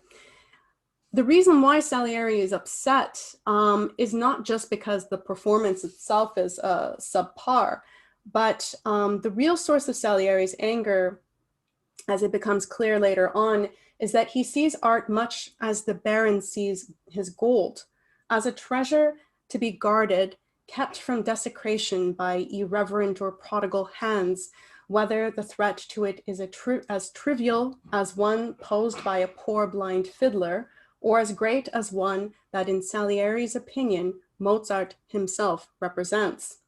C: The reason why Salieri is upset is not just because the performance itself is subpar, but the real source of Salieri's anger, as it becomes clear later on, is that he sees art much as the baron sees his gold, as a treasure to be guarded, kept from desecration by irreverent or prodigal hands, whether the threat to it is as trivial as one posed by a poor blind fiddler, or as great as one that, in Salieri's opinion, Mozart himself represents.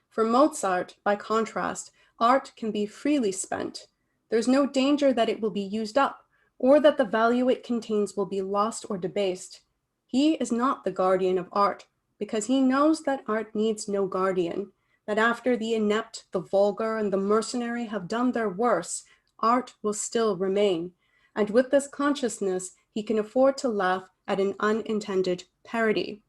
C: For Mozart, by contrast, art can be freely spent. There's no danger that it will be used up, or that the value it contains will be lost or debased. He is not the guardian of art, because he knows that art needs no guardian, that after the inept, the vulgar, and the mercenary have done their worst, art will still remain. And with this consciousness, he can afford to laugh at an unintended parody.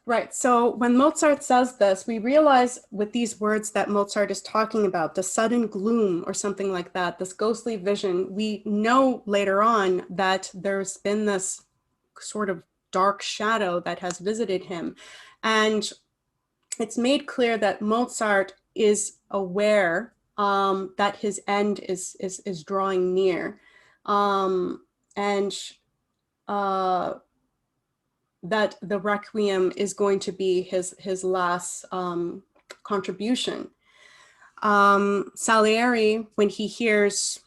C: Right, so when Mozart says this, we realize with these words that Mozart is talking about, the sudden gloom or something like that, this ghostly vision. We know later on that there's been this sort of dark shadow that has visited him. And it's made clear that Mozart is aware that his end is drawing near. that the requiem is going to be his last contribution. Salieri, when he hears,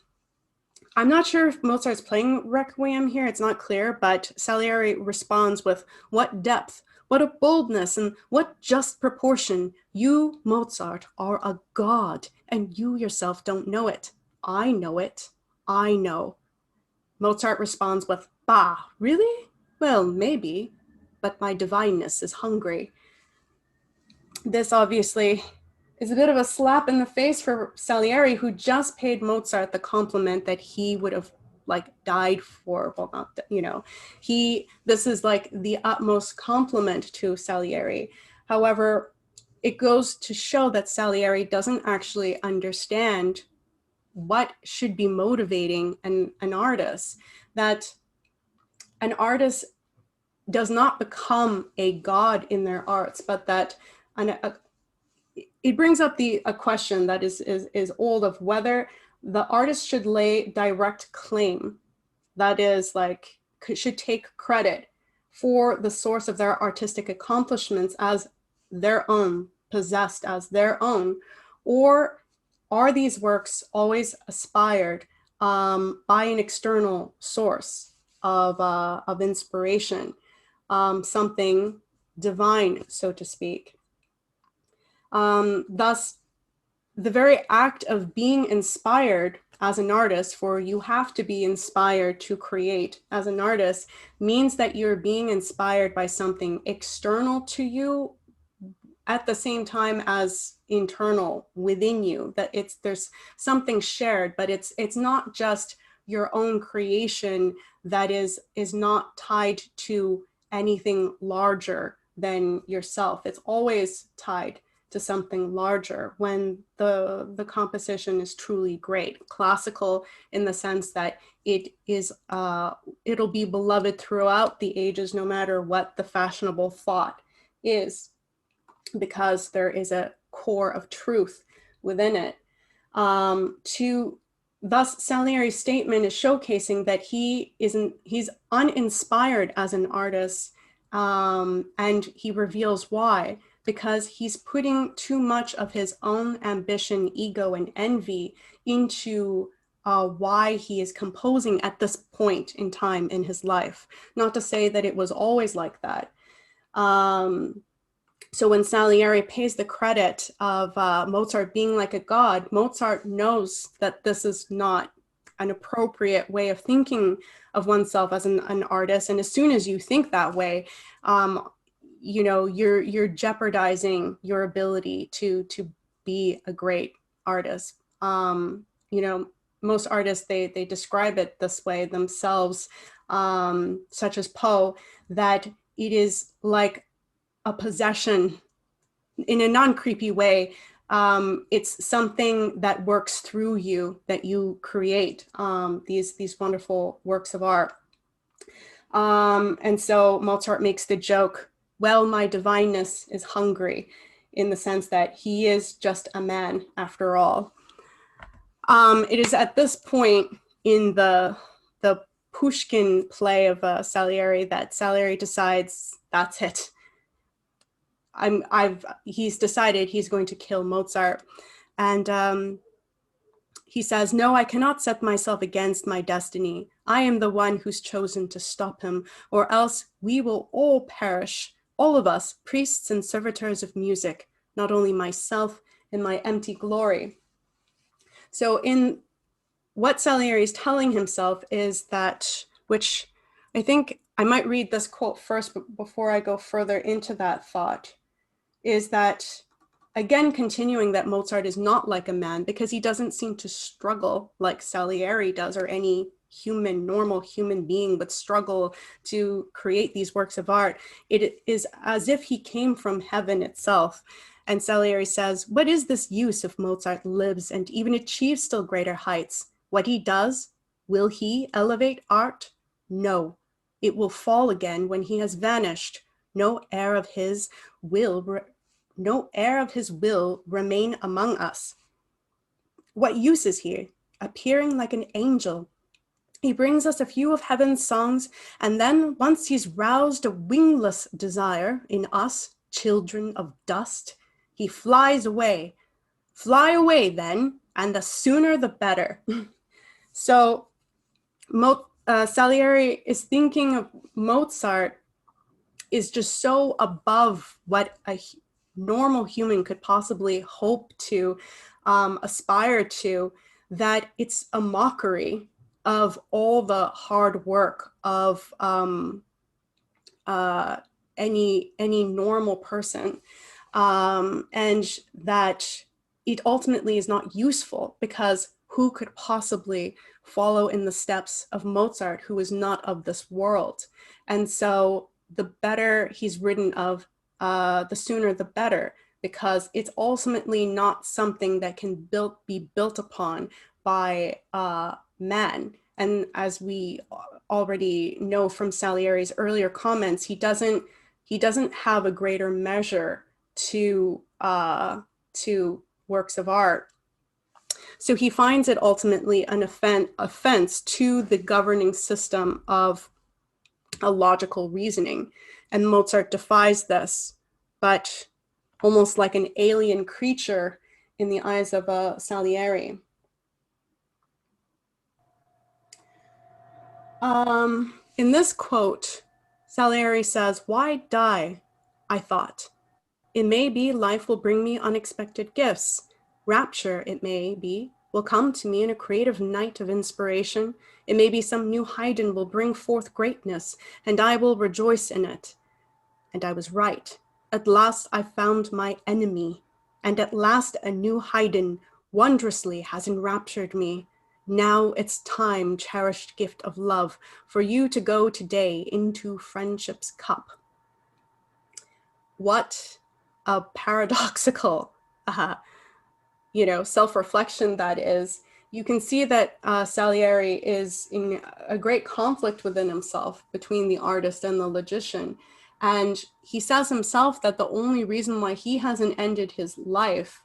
C: I'm not sure if Mozart's playing requiem here, it's not clear, but Salieri responds with, "What depth, what a boldness, and what just proportion. You, Mozart, are a god, and you yourself don't know it. I know it. I know." Mozart responds with, "Bah, really? Well, maybe, but my divineness is hungry." This obviously is a bit of a slap in the face for Salieri, who just paid Mozart the compliment that he would have like died for. Well, not, you know, this is like the utmost compliment to Salieri. However, it goes to show that Salieri doesn't actually understand what should be motivating an artist, that an artist does not become a god in their arts, but that it brings up a question that is old, of whether the artist should lay direct claim, that is like should take credit for the source of their artistic accomplishments as their own, possessed as their own, or are these works always aspired by an external source of inspiration, something divine, so to speak. Thus, the very act of being inspired as an artist, for you have to be inspired to create as an artist, means that you're being inspired by something external to you at the same time as internal within you, that there's something shared, but it's not just your own creation that is not tied to anything larger than yourself. It's always tied to something larger when the composition is truly great. Classical in the sense that it'll be beloved throughout the ages, no matter what the fashionable thought is, because there is a core of truth within it. Thus, Salieri's statement is showcasing that he's uninspired as an artist, and he reveals why. Because he's putting too much of his own ambition, ego, and envy into why he is composing at this point in time in his life. Not to say that it was always like that. So when Salieri pays the credit of Mozart being like a god, Mozart knows that this is not an appropriate way of thinking of oneself as an artist. And as soon as you think that way, you know, you're jeopardizing your ability to be a great artist. You know, most artists, they describe it this way themselves, such as Poe, that it is like a possession in a non-creepy way. It's something that works through you, that you create these wonderful works of art. And so Mozart makes the joke, well, my divineness is hungry, in the sense that he is just a man after all. It is at this point in the Pushkin play of Salieri that Salieri decides, that's it. He's decided he's going to kill Mozart. And he says, no, I cannot set myself against my destiny. I am the one who's chosen to stop him, or else we will all perish. All of us, priests and servitors of music, not only myself in my empty glory. So in what Salieri is telling himself is that, which I think I might read this quote first before I go further into that thought, is that, again, continuing that Mozart is not like a man, because he doesn't seem to struggle like Salieri does, or any normal human being would struggle to create these works of art. It is as if he came from heaven itself. And Salieri says, what is this use if Mozart lives and even achieves still greater heights? What he does, will he elevate art? No, it will fall again when he has vanished. No heir of his will remain among us. What use is he, appearing like an angel, He brings us a few of heaven's songs, and then once he's roused a wingless desire in us, children of dust, he flies away. Fly away then, and the sooner the better. So Salieri is thinking of Mozart is just so above what a normal human could possibly hope to aspire to, that it's a mockery of all the hard work of any normal person, and that it ultimately is not useful, because who could possibly follow in the steps of Mozart, who is not of this world? And so the better he's written of, the sooner the better, because it's ultimately not something that can be built upon by man. And as we already know from Salieri's earlier comments, he doesn't have a greater measure to works of art. So he finds it ultimately an offense to the governing system of a logical reasoning. And Mozart defies this, but almost like an alien creature in the eyes of Salieri. In this quote, Salieri says, "Why die? I thought. It may be life will bring me unexpected gifts. Rapture, it may be, will come to me in a creative night of inspiration. It may be some new Haydn will bring forth greatness, and I will rejoice in it." And I was right. At last I found my enemy, and at last a new Haydn wondrously has enraptured me. Now it's time, cherished gift of love, for you to go today into friendship's cup. What a paradoxical, self-reflection that is. You can see that Salieri is in a great conflict within himself between the artist and the logician. And he says himself that the only reason why he hasn't ended his life,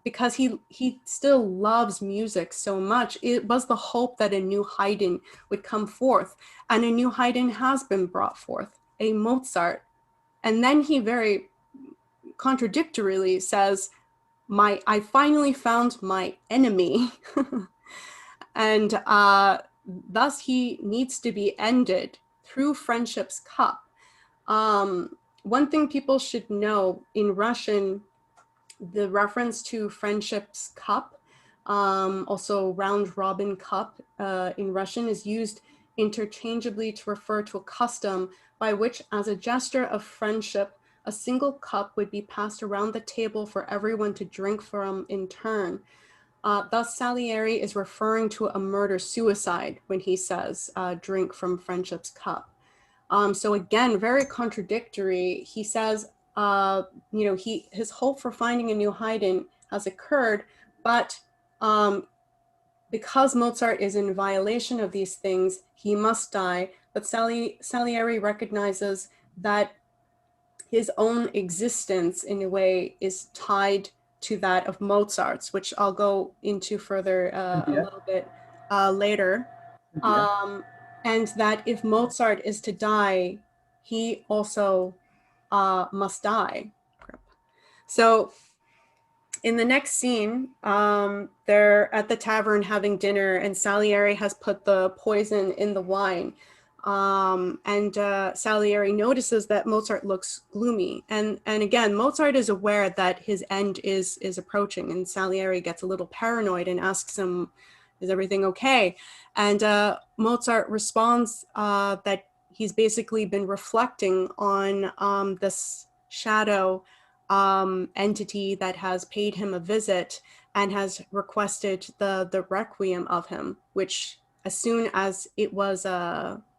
C: because he still loves music so much, it was the hope that a new Haydn would come forth. And a new Haydn has been brought forth, a Mozart. And then he very contradictorily says, I finally found my enemy. And thus he needs to be ended through friendship's cup. One thing people should know in Russian, the reference to friendship's cup, also round robin cup in Russian, is used interchangeably to refer to a custom by which, as a gesture of friendship, a single cup would be passed around the table for everyone to drink from in turn. Thus, Salieri is referring to a murder-suicide when he says, drink from friendship's cup. So again, very contradictory. He says, his hope for finding a new Haydn has occurred, but because Mozart is in violation of these things, he must die. But Salieri recognizes that his own existence, in a way, is tied to that of Mozart's, which I'll go into further a little bit later. And that if Mozart is to die, he also must die. So in the next scene, they're at the tavern having dinner, and Salieri has put the poison in the wine. And Salieri notices that Mozart looks gloomy. And again, Mozart is aware that his end is approaching, and Salieri gets a little paranoid and asks him, "Is everything okay?" And Mozart responds that he's basically been reflecting on this shadow entity that has paid him a visit and has requested the requiem of him, which as soon as it was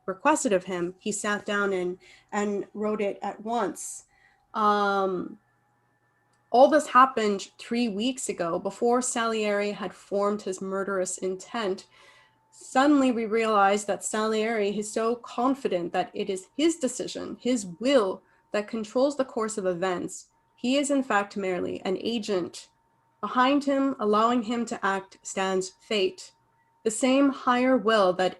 C: requested of him, he sat down and wrote it at once. All this happened 3 weeks ago, before Salieri had formed his murderous intent. Suddenly we realize that Salieri is so confident that it is his decision, his will, that controls the course of events. He is in fact merely an agent. Behind him, allowing him to act, stands fate. The same higher will that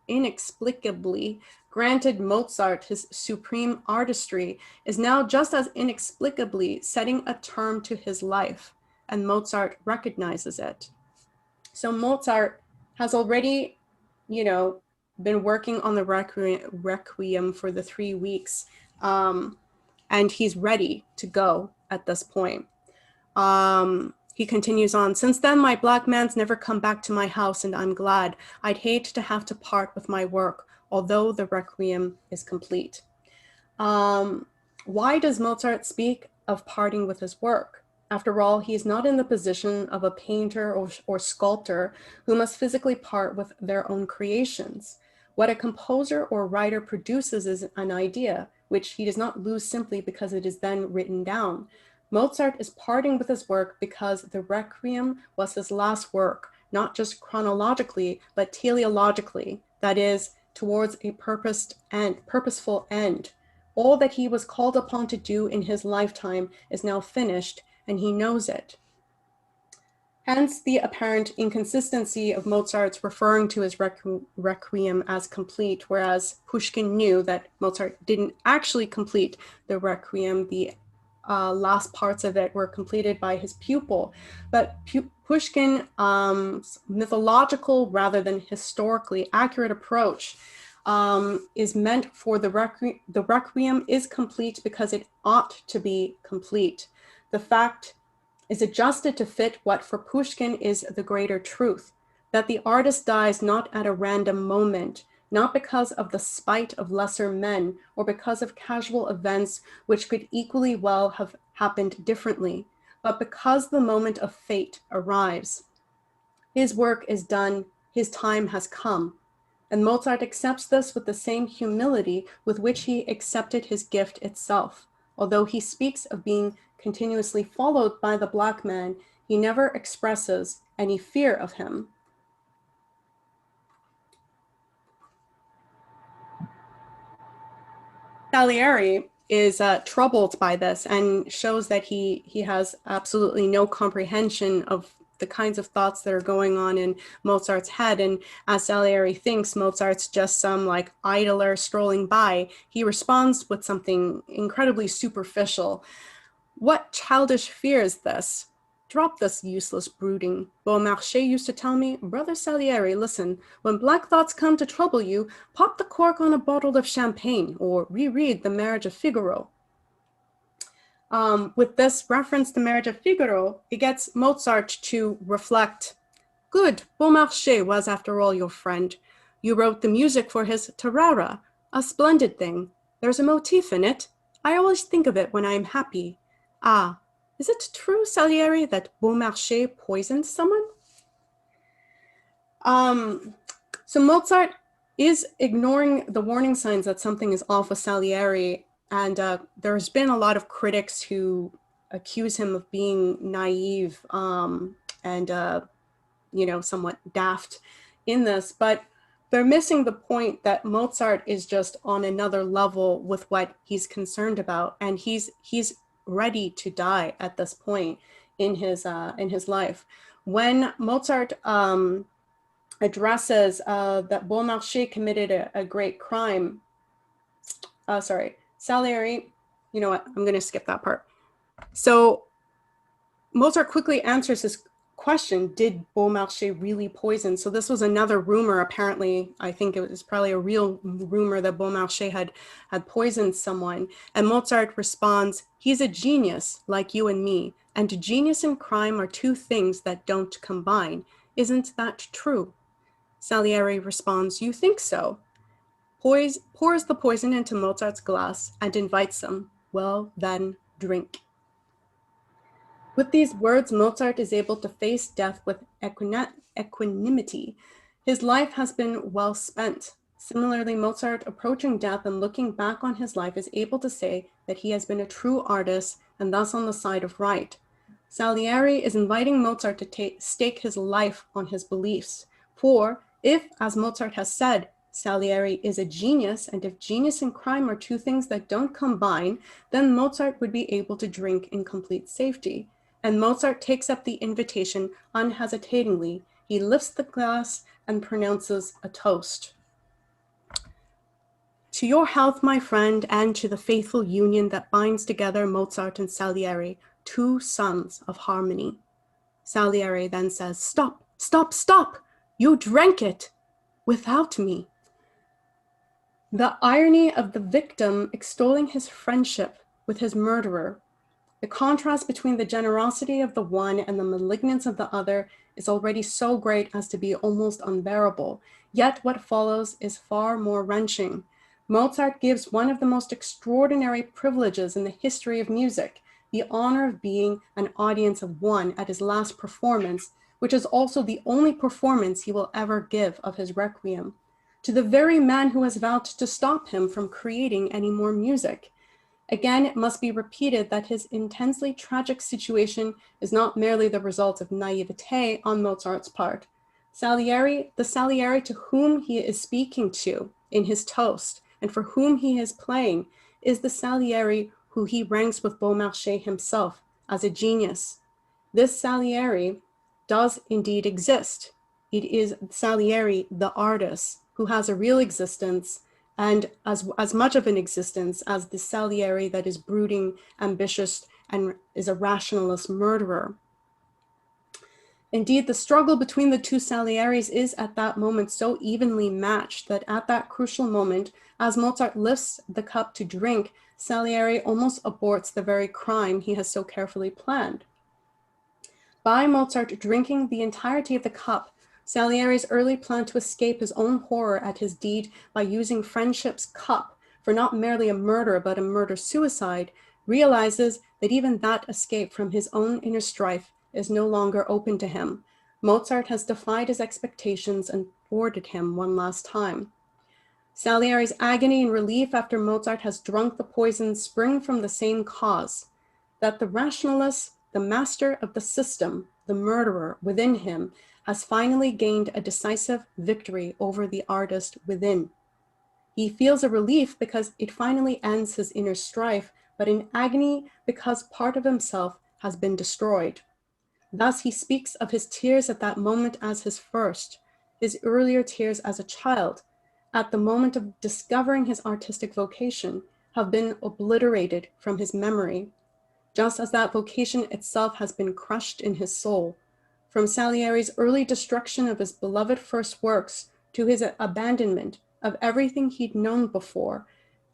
C: inexplicably granted Mozart his supreme artistry is now just as inexplicably setting a term to his life, and Mozart recognizes it. So Mozart has already, been working on the requiem for the 3 weeks, and he's ready to go at this point. He continues on, since then, my black man's never come back to my house, and I'm glad. I'd hate to have to part with my work, although the requiem is complete. Why does Mozart speak of parting with his work? After all, he is not in the position of a painter or sculptor who must physically part with their own creations. What a composer or writer produces is an idea, which he does not lose simply because it is then written down. Mozart is parting with his work because the Requiem was his last work, not just chronologically, but teleologically, that is, towards a purposeful end. All that he was called upon to do in his lifetime is now finished, and he knows it. Hence the apparent inconsistency of Mozart's referring to his Requiem as complete, whereas Pushkin knew that Mozart didn't actually complete the Requiem. The last parts of it were completed by his pupil. But Pushkin's mythological rather than historically accurate approach is meant for the Requiem is complete because it ought to be complete. The fact is adjusted to fit what for Pushkin is the greater truth, that the artist dies not at a random moment, not because of the spite of lesser men or because of casual events which could equally well have happened differently, but because the moment of fate arrives. His work is done, his time has come, and Mozart accepts this with the same humility with which he accepted his gift itself. Although he speaks of being continuously followed by the black man, he never expresses any fear of him. Salieri is troubled by this and shows that he has absolutely no comprehension of the kinds of thoughts that are going on in Mozart's head. And as Salieri thinks Mozart's just some like idler strolling by, he responds with something incredibly superficial. What childish fear is this? Drop this useless brooding. Beaumarchais used to tell me, Brother Salieri, listen, when black thoughts come to trouble you, pop the cork on a bottle of champagne or reread The Marriage of Figaro. With this reference to Marriage of Figaro, it gets Mozart to reflect, good, Beaumarchais was after all your friend. You wrote the music for his Tarara, a splendid thing. There's a motif in it. I always think of it when I am happy. Ah, is it true, Salieri, that Beaumarchais poisoned someone? So Mozart is ignoring the warning signs that something is off with Salieri, and there's been a lot of critics who accuse him of being naive and somewhat daft in this, but they're missing the point that Mozart is just on another level with what he's concerned about, and he's ready to die at this point in his life. When Mozart addresses that Beaumarchais committed a great crime, Salieri, you know what, I'm going to skip that part. So Mozart quickly answers his question, did Beaumarchais really poison? So this was another rumor, apparently. I think it was probably a real rumor that Beaumarchais had poisoned someone. And Mozart responds, he's a genius like you and me, and genius and crime are two things that don't combine. Isn't that true? Salieri responds, you think so? Pours the poison into Mozart's glass and invites him, well, then drink. With these words, Mozart is able to face death with equanimity. His life has been well spent. Similarly, Mozart, approaching death and looking back on his life, is able to say that he has been a true artist and thus on the side of right. Salieri is inviting Mozart to stake his life on his beliefs. For if, as Mozart has said, Salieri is a genius, and if genius and crime are two things that don't combine, then Mozart would be able to drink in complete safety. And Mozart takes up the invitation unhesitatingly. he lifts the glass and pronounces a toast. To your health, my friend, and to the faithful union that binds together Mozart and Salieri, two sons of harmony. Salieri then says, stop, stop, stop! You drank it without me. The irony of the victim extolling his friendship with his murderer, the contrast between the generosity of the one and the malignance of the other is already so great as to be almost unbearable. Yet what follows is far more wrenching. Mozart gives one of the most extraordinary privileges in the history of music, the honor of being an audience of one at his last performance, which is also the only performance he will ever give of his requiem, to the very man who has vowed to stop him from creating any more music. Again, it must be repeated that his intensely tragic situation is not merely the result of naivete on Mozart's part. The Salieri to whom he is speaking to in his toast and for whom he is playing is the Salieri who he ranks with Beaumarchais himself as a genius. This Salieri does indeed exist. It is Salieri, the artist, who has a real existence and as much of an existence as the Salieri that is brooding, ambitious, and is a rationalist murderer. Indeed, the struggle between the two Salieris is at that moment so evenly matched that at that crucial moment, as Mozart lifts the cup to drink, Salieri almost aborts the very crime he has so carefully planned. By Mozart drinking the entirety of the cup, Salieri's early plan to escape his own horror at his deed by using friendship's cup for not merely a murder but a murder-suicide realizes that even that escape from his own inner strife is no longer open to him. Mozart has defied his expectations and thwarted him one last time. Salieri's agony and relief after Mozart has drunk the poison spring from the same cause, that the rationalist, the master of the system, the murderer within him, has finally gained a decisive victory over the artist within. He feels a relief because it finally ends his inner strife, but in agony because part of himself has been destroyed. Thus he speaks of his tears at that moment as his first, his earlier tears as a child, at the moment of discovering his artistic vocation, have been obliterated from his memory, just as that vocation itself has been crushed in his soul. From Salieri's early destruction of his beloved first works to his abandonment of everything he'd known before,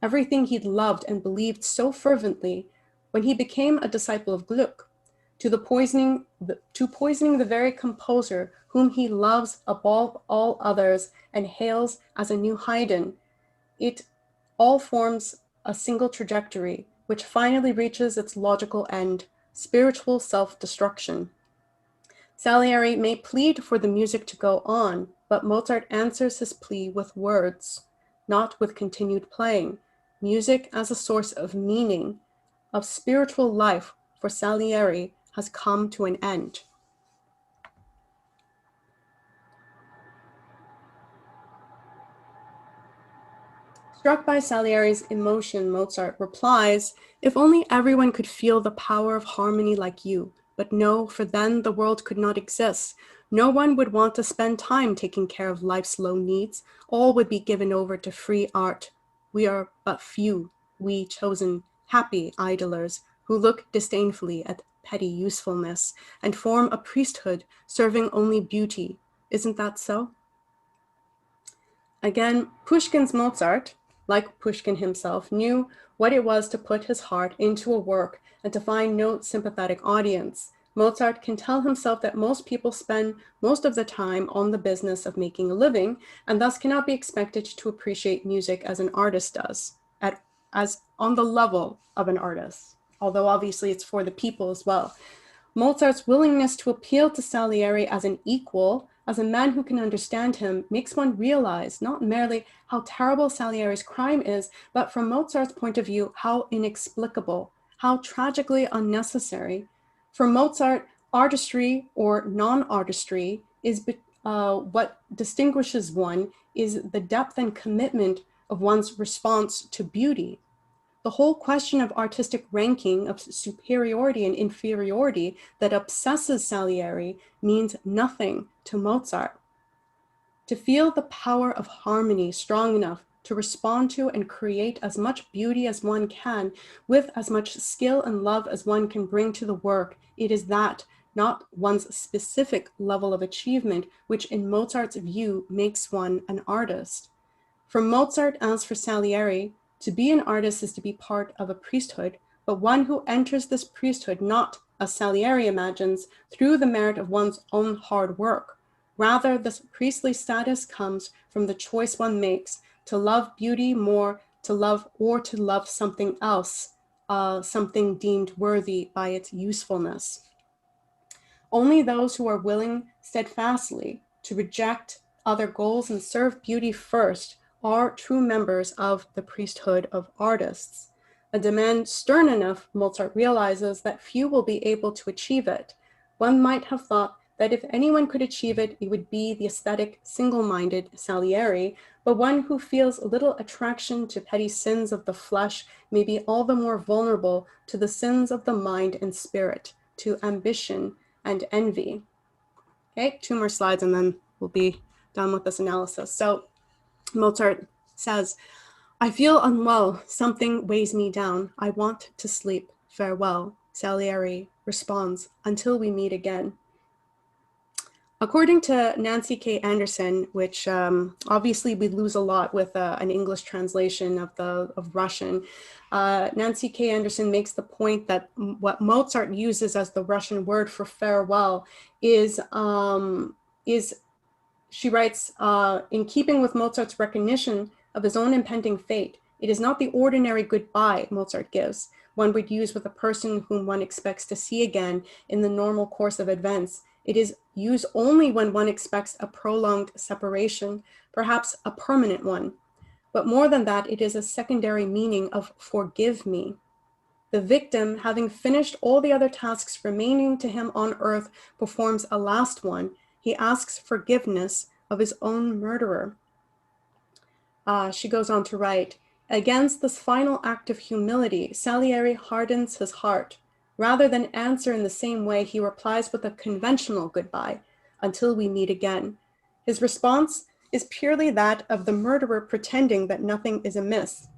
C: everything he'd loved and believed so fervently when he became a disciple of Gluck, to poisoning the very composer whom he loves above all others and hails as a new Haydn, it all forms a single trajectory which finally reaches its logical end, spiritual self-destruction. Salieri may plead for the music to go on, but Mozart answers his plea with words, not with continued playing. Music as a source of meaning, of spiritual life for Salieri has come to an end. Struck by Salieri's emotion, Mozart replies, "If only everyone could feel the power of harmony like you. But no, for then the world could not exist. No one would want to spend time taking care of life's low needs. All would be given over to free art. We are but few, we chosen, happy idlers, who look disdainfully at petty usefulness and form a priesthood serving only beauty. Isn't that so?" Again, Pushkin's Mozart, like Pushkin himself, knew what it was to put his heart into a work and to find no sympathetic audience. Mozart can tell himself that most people spend most of the time on the business of making a living and thus cannot be expected to appreciate music as an artist does, as on the level of an artist, although obviously it's for the people as well. Mozart's willingness to appeal to Salieri as an equal, as a man who can understand him, makes one realize not merely how terrible Salieri's crime is, but from Mozart's point of view, how inexplicable, how tragically unnecessary. For Mozart, artistry or non-artistry is what distinguishes one is the depth and commitment of one's response to beauty. The whole question of artistic ranking, of superiority and inferiority that obsesses Salieri means nothing to Mozart. To feel the power of harmony strong enough to respond to and create as much beauty as one can with as much skill and love as one can bring to the work, it is that, not one's specific level of achievement, which in Mozart's view makes one an artist. For Mozart, as for Salieri, to be an artist is to be part of a priesthood, but one who enters this priesthood not, as Salieri imagines, through the merit of one's own hard work. Rather, this priestly status comes from the choice one makes to love beauty more, to love something else, something deemed worthy by its usefulness. Only those who are willing steadfastly to reject other goals and serve beauty first are true members of the priesthood of artists. A demand stern enough, Mozart realizes, that few will be able to achieve it. One might have thought that if anyone could achieve it, it would be the aesthetic, single-minded Salieri, but one who feels little attraction to petty sins of the flesh may be all the more vulnerable to the sins of the mind and spirit, to ambition and envy. Okay, 2 more slides and then we'll be done with this analysis. So Mozart says, I feel unwell, something weighs me down. I want to sleep, farewell. Salieri responds, until we meet again. According to Nancy K. Anderson, which obviously we lose a lot with an English translation of Russian, Nancy K. Anderson makes the point that what Mozart uses as the Russian word for farewell is she writes, in keeping with Mozart's recognition of his own impending fate, it is not the ordinary goodbye Mozart gives, one would use with a person whom one expects to see again in the normal course of events. It is used only when one expects a prolonged separation, perhaps a permanent one. But more than that, it is a secondary meaning of forgive me. The victim, having finished all the other tasks remaining to him on earth, performs a last one. He asks forgiveness of his own murderer. She goes on to write, against this final act of humility, Salieri hardens his heart. Rather than answer in the same way, he replies with a conventional goodbye, until we meet again. His response is purely that of the murderer pretending that nothing is amiss,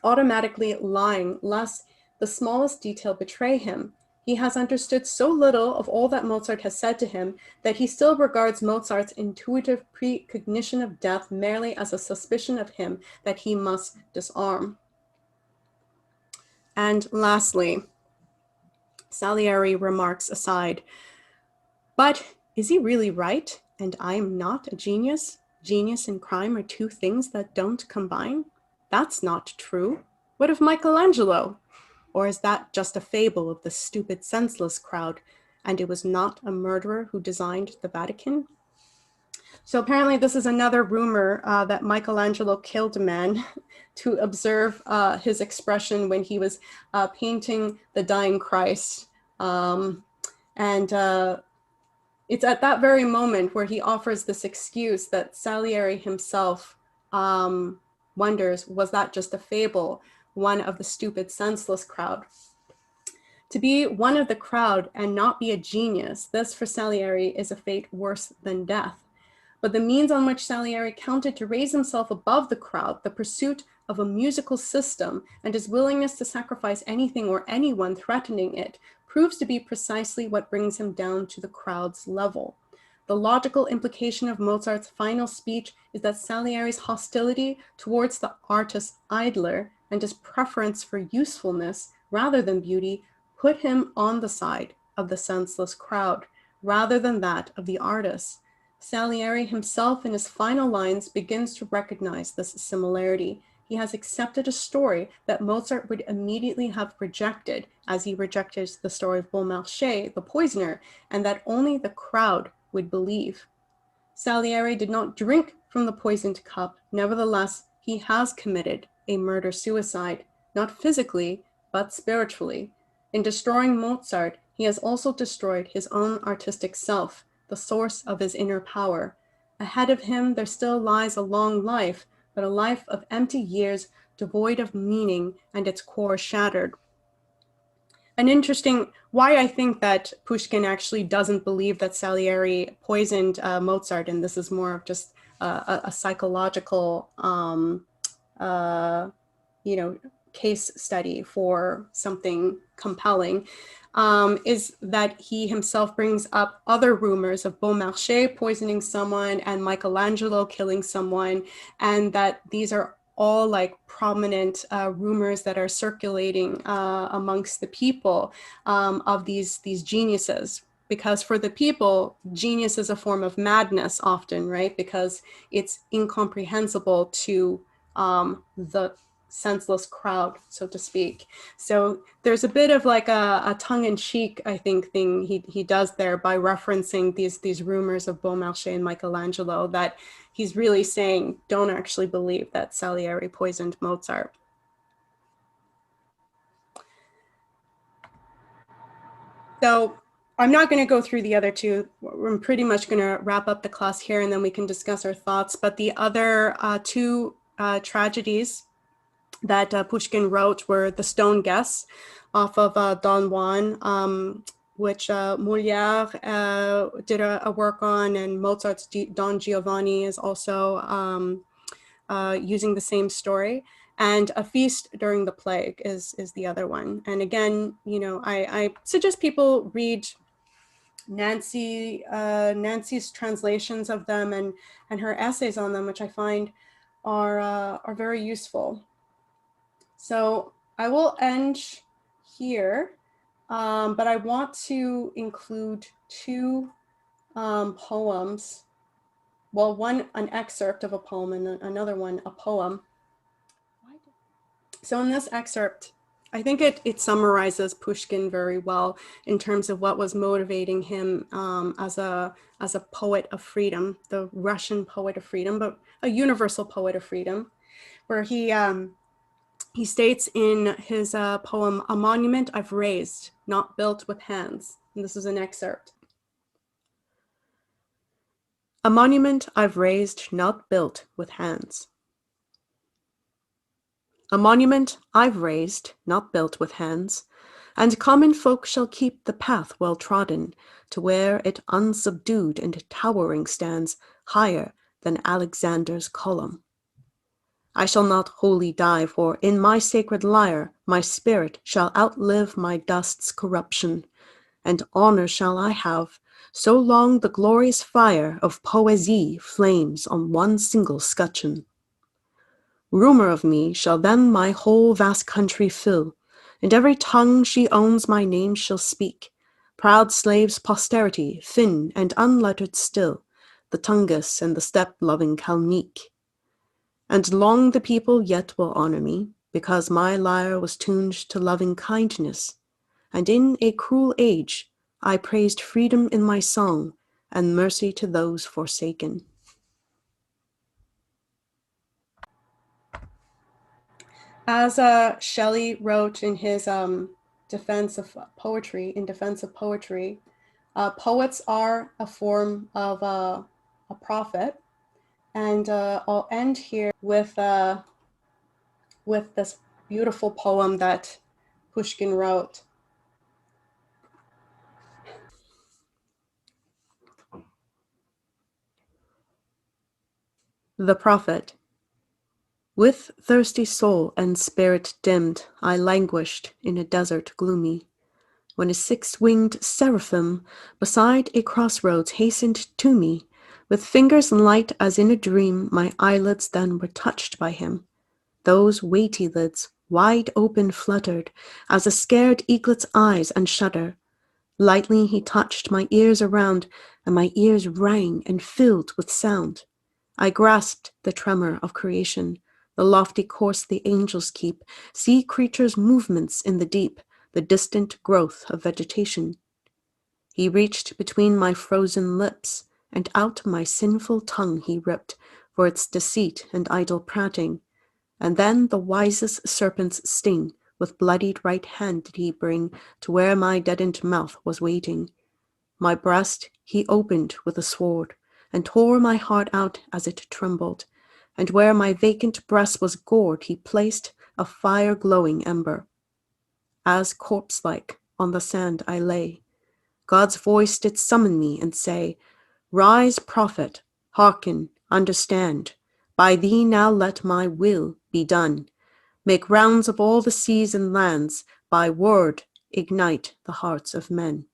C: automatically lying lest the smallest detail betray him. He has understood so little of all that Mozart has said to him that he still regards Mozart's intuitive precognition of death merely as a suspicion of him that he must disarm. And lastly, Salieri remarks aside, but is he really right? And I am not a genius? Genius and crime are 2 things that don't combine? That's not true. What of Michelangelo? Or is that just a fable of the stupid, senseless crowd, and it was not a murderer who designed the Vatican? So apparently this is another rumor that Michelangelo killed a man to observe his expression when he was painting the dying Christ. It's at that very moment where he offers this excuse that Salieri himself wonders, was that just a fable, one of the stupid, senseless crowd? To be one of the crowd and not be a genius, this for Salieri is a fate worse than death. But the means on which Salieri counted to raise himself above the crowd, the pursuit of a musical system, and his willingness to sacrifice anything or anyone threatening it, proves to be precisely what brings him down to the crowd's level. The logical implication of Mozart's final speech is that Salieri's hostility towards the artist idler and his preference for usefulness rather than beauty put him on the side of the senseless crowd, rather than that of the artist. Salieri himself in his final lines begins to recognize this similarity. He has accepted a story that Mozart would immediately have rejected, as he rejected the story of Beaumarchais, the poisoner, and that only the crowd would believe. Salieri did not drink from the poisoned cup. Nevertheless, he has committed a murder-suicide, not physically, but spiritually. In destroying Mozart, he has also destroyed his own artistic self, the source of his inner power. Ahead of him, there still lies a long life, but a life of empty years devoid of meaning and its core shattered. An interesting, why I think that Pushkin actually doesn't believe that Salieri poisoned Mozart, and this is more of just a psychological, case study for something compelling, is that he himself brings up other rumors of Beaumarchais poisoning someone and Michelangelo killing someone, and that these are all like prominent rumors that are circulating amongst the people of these geniuses. Because for the people, genius is a form of madness often, right? Because it's incomprehensible to the senseless crowd, so to speak. So there's a bit of like a tongue-in-cheek, I think, thing he does there by referencing these rumors of Beaumarchais and Michelangelo, that he's really saying, don't actually believe that Salieri poisoned Mozart. So I'm not going to go through the other two. I'm pretty much going to wrap up the class here, and then we can discuss our thoughts. But the other two tragedies that Pushkin wrote were The Stone Guests off of Don Juan, which Molière did a work on, and Mozart's Don Giovanni is also using the same story. And A Feast During the Plague is the other one. And again, I suggest people read Nancy's translations of them and her essays on them, which I find are very useful. So I will end here, but I want to include two poems. Well, one, an excerpt of a poem, and another one, a poem. So in this excerpt, I think it summarizes Pushkin very well in terms of what was motivating him as a poet of freedom, the Russian poet of freedom, but a universal poet of freedom, where he states in his poem, "A monument I've raised, not built with hands." And this is an excerpt. "A monument I've raised, not built with hands. A monument I've raised, not built with hands, and common folk shall keep the path well trodden to where it unsubdued and towering stands higher than Alexander's column. I shall not wholly die, for in my sacred lyre my spirit shall outlive my dust's corruption, and honor shall I have, so long the glorious fire of poesy flames on one single scutcheon. Rumor of me shall then my whole vast country fill, and every tongue she owns my name shall speak, proud slaves' posterity, thin and unlettered still, the Tungus and the steppe-loving Kalmyk. And long the people yet will honor me, because my lyre was tuned to loving kindness, and in a cruel age I praised freedom in my song, and mercy to those forsaken." As Shelley wrote in his defense of poetry, poets are a form of a prophet. And I'll end here with this beautiful poem that Pushkin wrote. The Prophet. With thirsty soul and spirit dimmed, I languished in a desert gloomy, when a six-winged seraphim beside a crossroads hastened to me. With fingers light as in a dream, my eyelids then were touched by him. Those weighty lids, wide open, fluttered, as a scared eaglet's eyes unshudder. Lightly he touched my ears around, and my ears rang and filled with sound. I grasped the tremor of creation, the lofty course the angels keep, sea creatures' movements in the deep, the distant growth of vegetation. He reached between my frozen lips, and out my sinful tongue he ripped, for its deceit and idle prating. And then the wisest serpent's sting, with bloodied right hand did he bring to where my deadened mouth was waiting. My breast he opened with a sword, and tore my heart out as it trembled, and where my vacant breast was gored, he placed a fire-glowing ember. As corpse-like on the sand I lay, God's voice did summon me and say, Rise, prophet, hearken, understand. By thee now let my will be done. Make rounds of all the seas and lands, by word ignite the hearts of men.